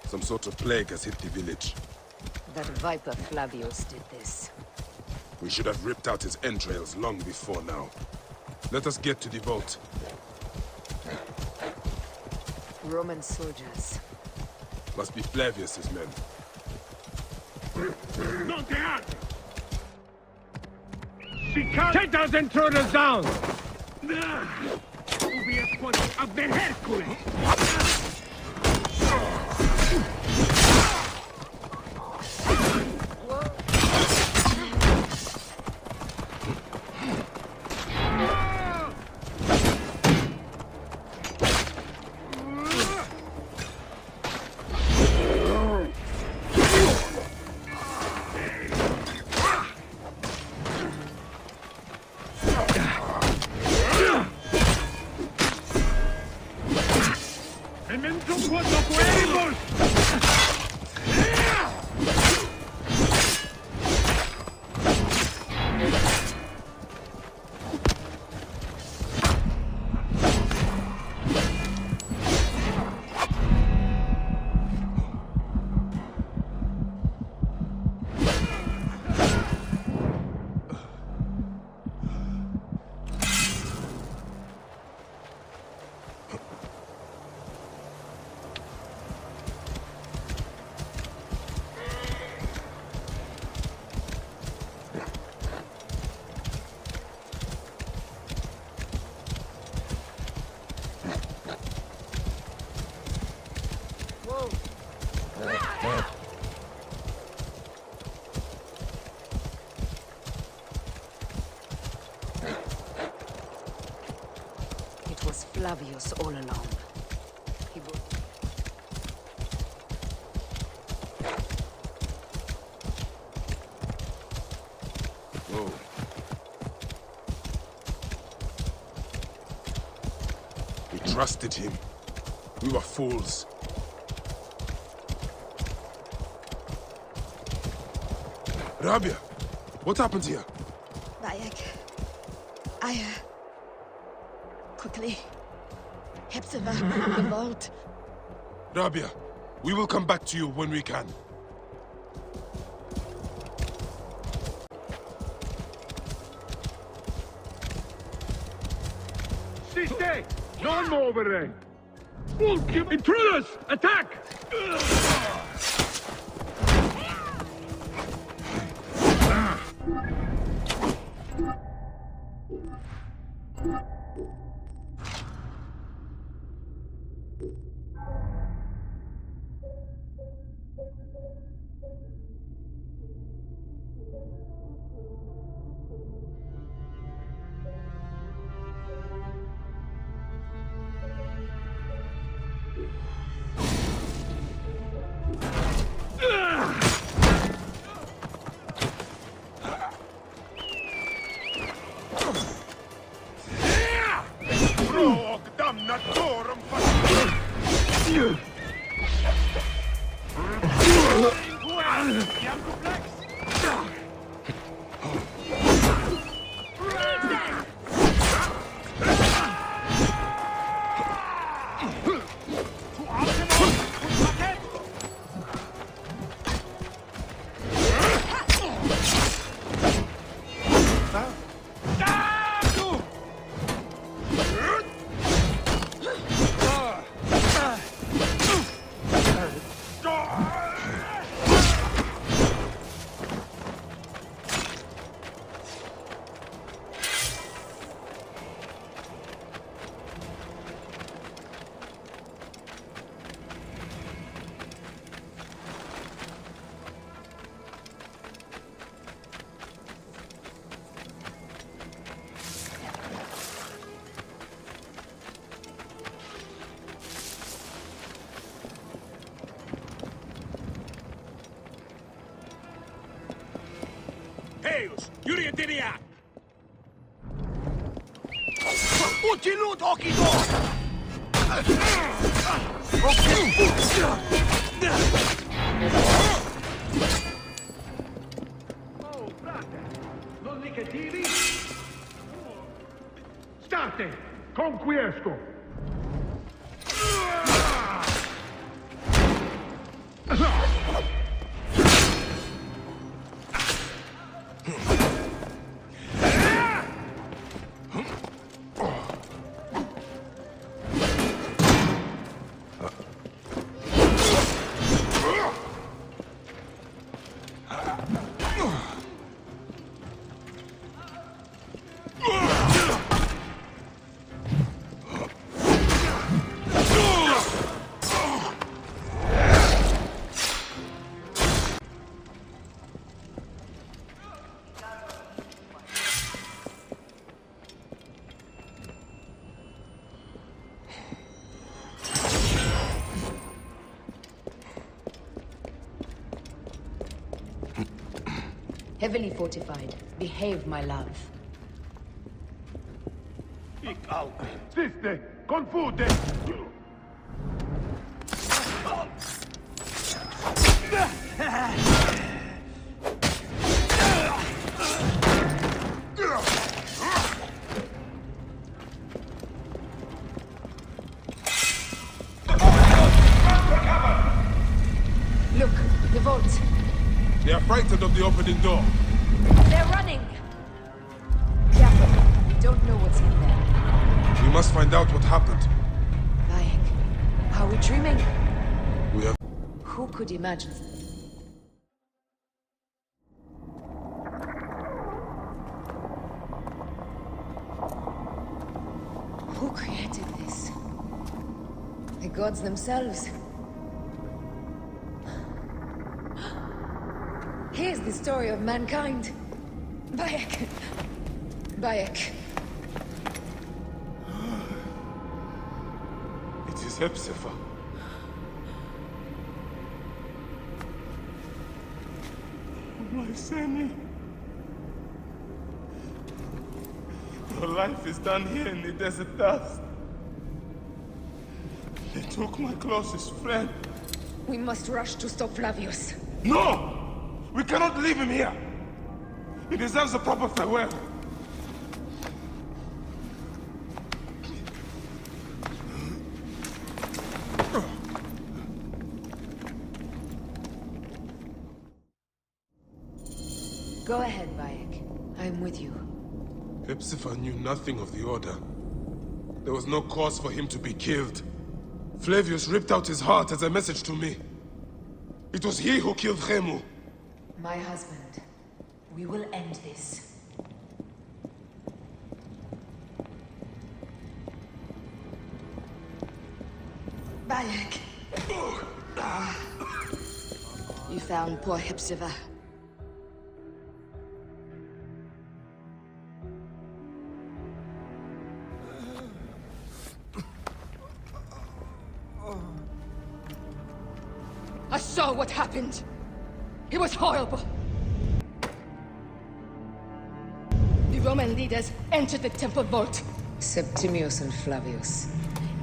Some sort of plague has hit the village. That viper Flavius did this. We should have ripped out his entrails long before now. Let us get to the vault. Roman soldiers. Must be Flavius's men. Take those intruders down! Of the Hercules! It was Flavius all along. He would... Whoa. We trusted him. We were fools. Rabia, what happened here? Bayek. Aya. Quickly. Hepzibah, the vault. Rabia, we will come back to you when we can. Resiste! Non muovere! Intruders! Attack! Pro damnatorum Heus, Yurietinia! Utilut Okido! Oh, frate! Non li che tiri? State! Conquiesco! Heavily fortified. Behave, my love. Speak out. Siste! Confute! Look, the vault. They are frightened of the opening door. They're running! Careful. We don't know what's in there. We must find out what happened. Bayek, are we dreaming? We have... Who could imagine? Who created this? The gods themselves. Here's the story of mankind. Bayek. Bayek. It is Hepzibah. My Sammy. Your life is done here in the desert dust. They took my closest friend. We must rush to stop Flavius. No! We cannot leave him here! He deserves a proper farewell. Go ahead, Bayek. I'm with you. Hepzibah knew nothing of the Order. There was no cause for him to be killed. Flavius ripped out his heart as a message to me. It was he who killed Khemu. My husband. We will end this. Bayek. You found poor Hepzibah. I saw what happened. It was horrible. The Roman leaders entered the temple vault. Septimius and Flavius.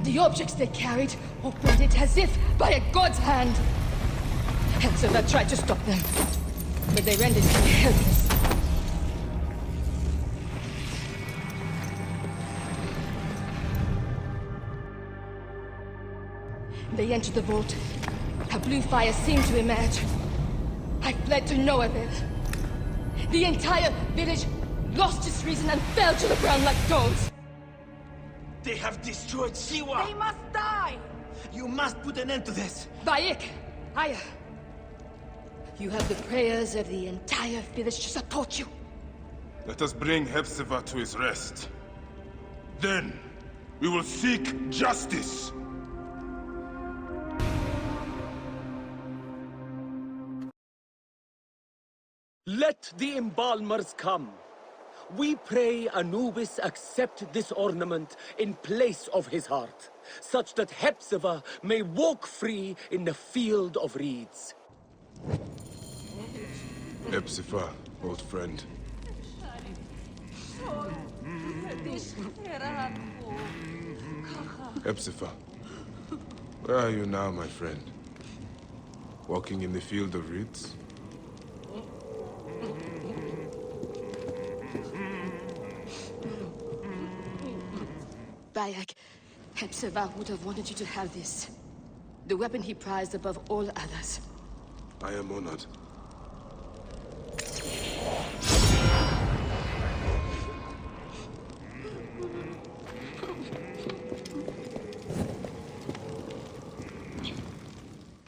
The objects they carried opened it as if by a god's hand. Hepzibah tried to stop them, but they rendered him helpless. They entered the vault. A blue fire seemed to emerge. I fled to no avail. The entire village lost its reason and fell to the ground like stones. They have destroyed Siwa! They must die! You must put an end to this! Bayek! Aya! You have the prayers of the entire village to support you. Let us bring Hepzibah to his rest. Then, we will seek justice! Let the embalmers come. We pray Anubis accept this ornament in place of his heart, such that Hepzibah may walk free in the field of reeds. Hepzibah, old friend. Hepzibah, where are you now, my friend? Walking in the field of reeds? Bayek, Hepzibah would have wanted you to have this. The weapon he prized above all others. I am honored.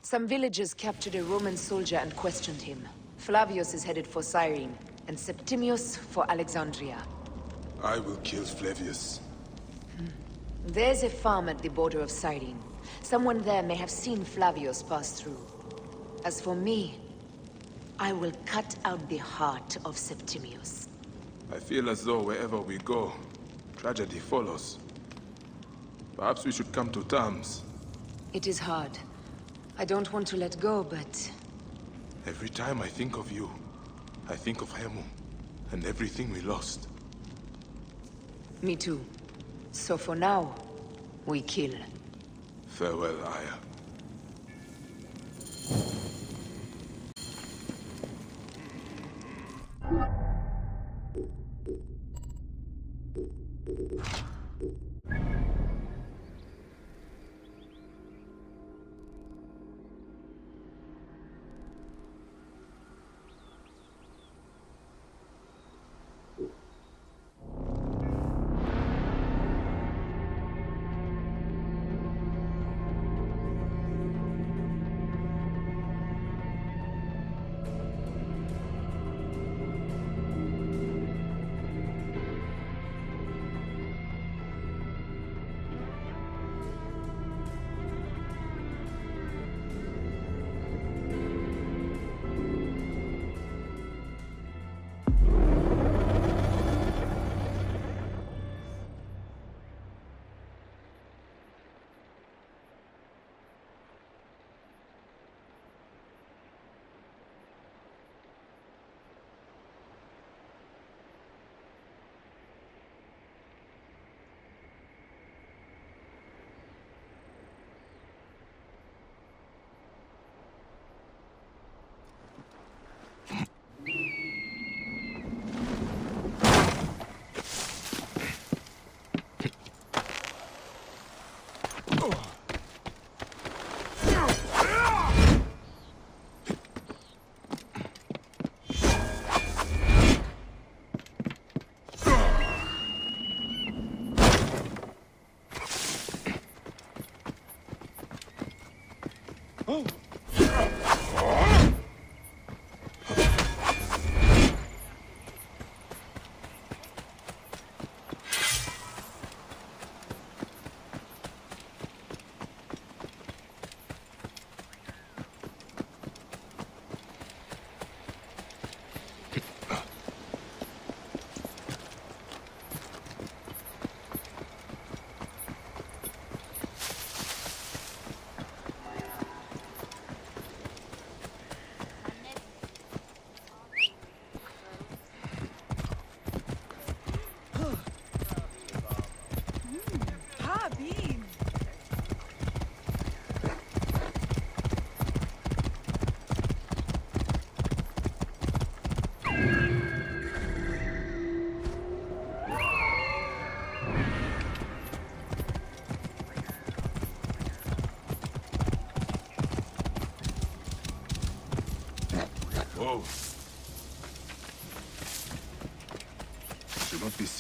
Some villagers captured a Roman soldier and questioned him. Flavius is headed for Cyrene, and Septimius for Alexandria. I will kill Flavius. There's a farm at the border of Cyrene. Someone there may have seen Flavius pass through. As for me, I will cut out the heart of Septimius. I feel as though wherever we go, tragedy follows. Perhaps we should come to terms. It is hard. I don't want to let go, but... Every time I think of you, I think of Khemu, and everything we lost. Me too. So for now, we kill. Farewell, Aya.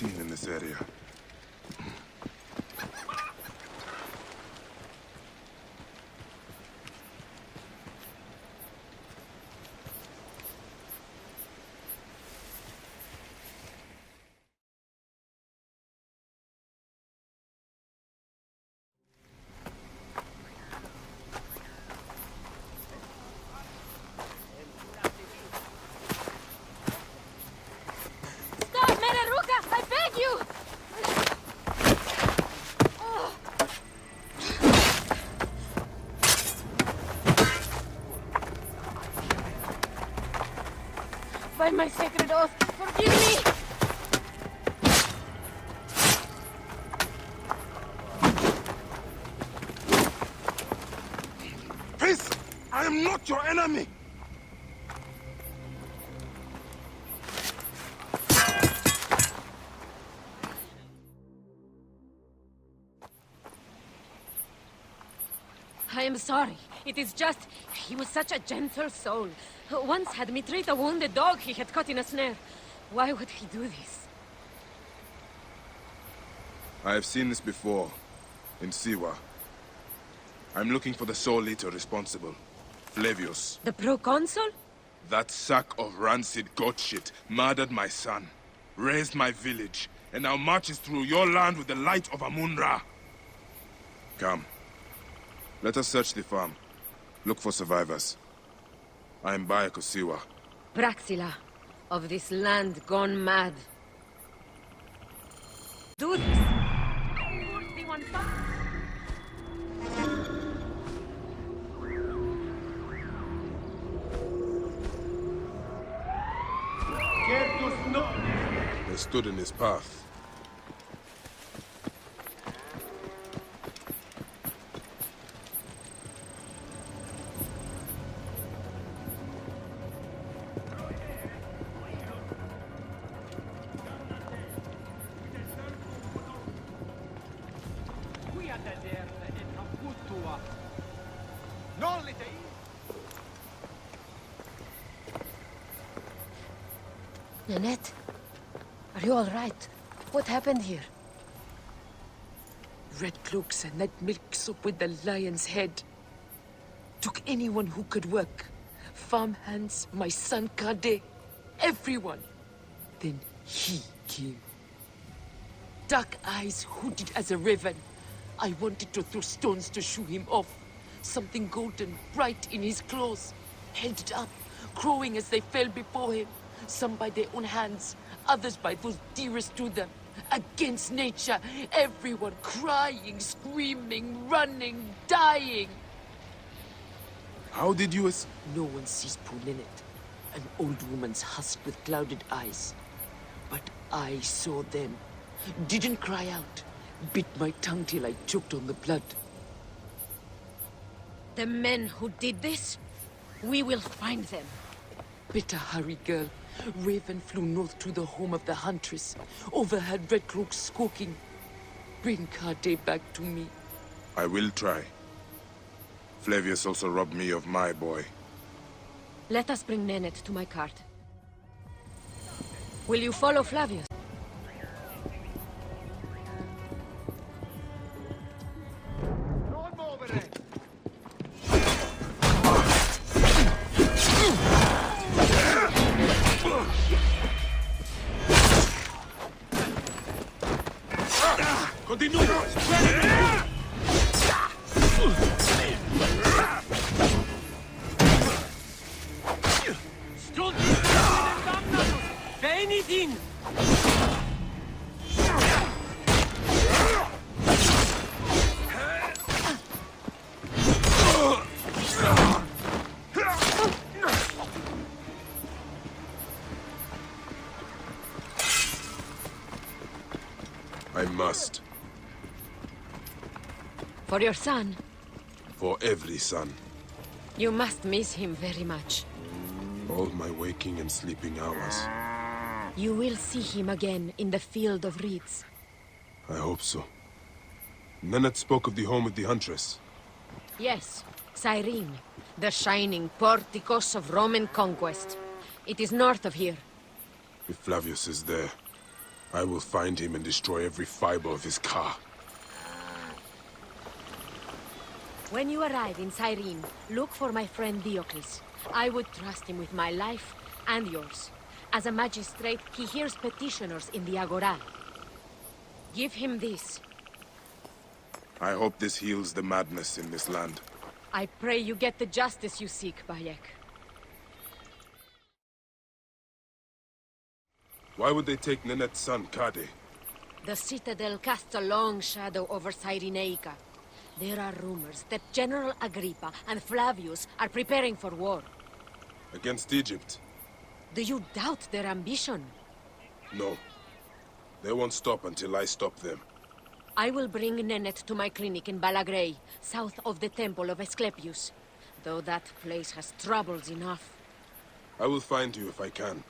seen in this area. Stop, Meneruka! I beg you! By my sacred oath, forgive me! Peace! I am not your enemy! I am sorry. It is just... he was such a gentle soul. Once had me treat a wounded dog he had caught in a snare. Why would he do this? I have seen this before, in Siwa. I'm looking for the soul eater responsible. Flavius. The proconsul? That sack of rancid goat shit murdered my son, raised my village, and now marches through your land with the light of Amun-Ra. Come. Let us search the farm. Look for survivors. I am Bayako Siwa. Praxila, of this land gone mad. Do this! They stood in his path. Nanette, are you all right? What happened here? Red cloaks and that milk soup with the lion's head. Took anyone who could work. Farm hands, my son Kade, everyone. Then he came. Dark eyes hooded as a raven. I wanted to throw stones to shoo him off. Something golden, bright in his claws. Held it up, crowing as they fell before him. Some by their own hands, others by those dearest to them. Against nature, everyone crying, screaming, running, dying. How did you No one sees poor Lynette, an old woman's husk with clouded eyes. But I saw them. Didn't cry out. Bit my tongue till I choked on the blood. The men who did this? We will find them. Better hurry, girl. Raven flew north to the home of the huntress. Overheard Red Cloaks squawking. Bring Kade back to me. I will try. Flavius also robbed me of my boy. Let us bring Nennet to my cart. Will you follow Flavius? I must. For your son? For every son. You must miss him very much. All my waking and sleeping hours. You will see him again in the Field of Reeds. I hope so. Nennet spoke of the home of the Huntress. Yes, Cyrene, the shining porticos of Roman conquest. It is north of here. If Flavius is there, I will find him and destroy every fiber of his car. When you arrive in Cyrene, look for my friend Diocles. I would trust him with my life and yours. As a magistrate, he hears petitioners in the Agora. Give him this. I hope this heals the madness in this land. I pray you get the justice you seek, Bayek. Why would they take Nenet's son, Kade? The Citadel casts a long shadow over Cyrenaica. There are rumors that General Agrippa and Flavius are preparing for war. Against Egypt? Do you doubt their ambition? No. They won't stop until I stop them. I will bring Nenet to my clinic in Balagrey, south of the Temple of Asclepius. Though that place has troubles enough. I will find you if I can.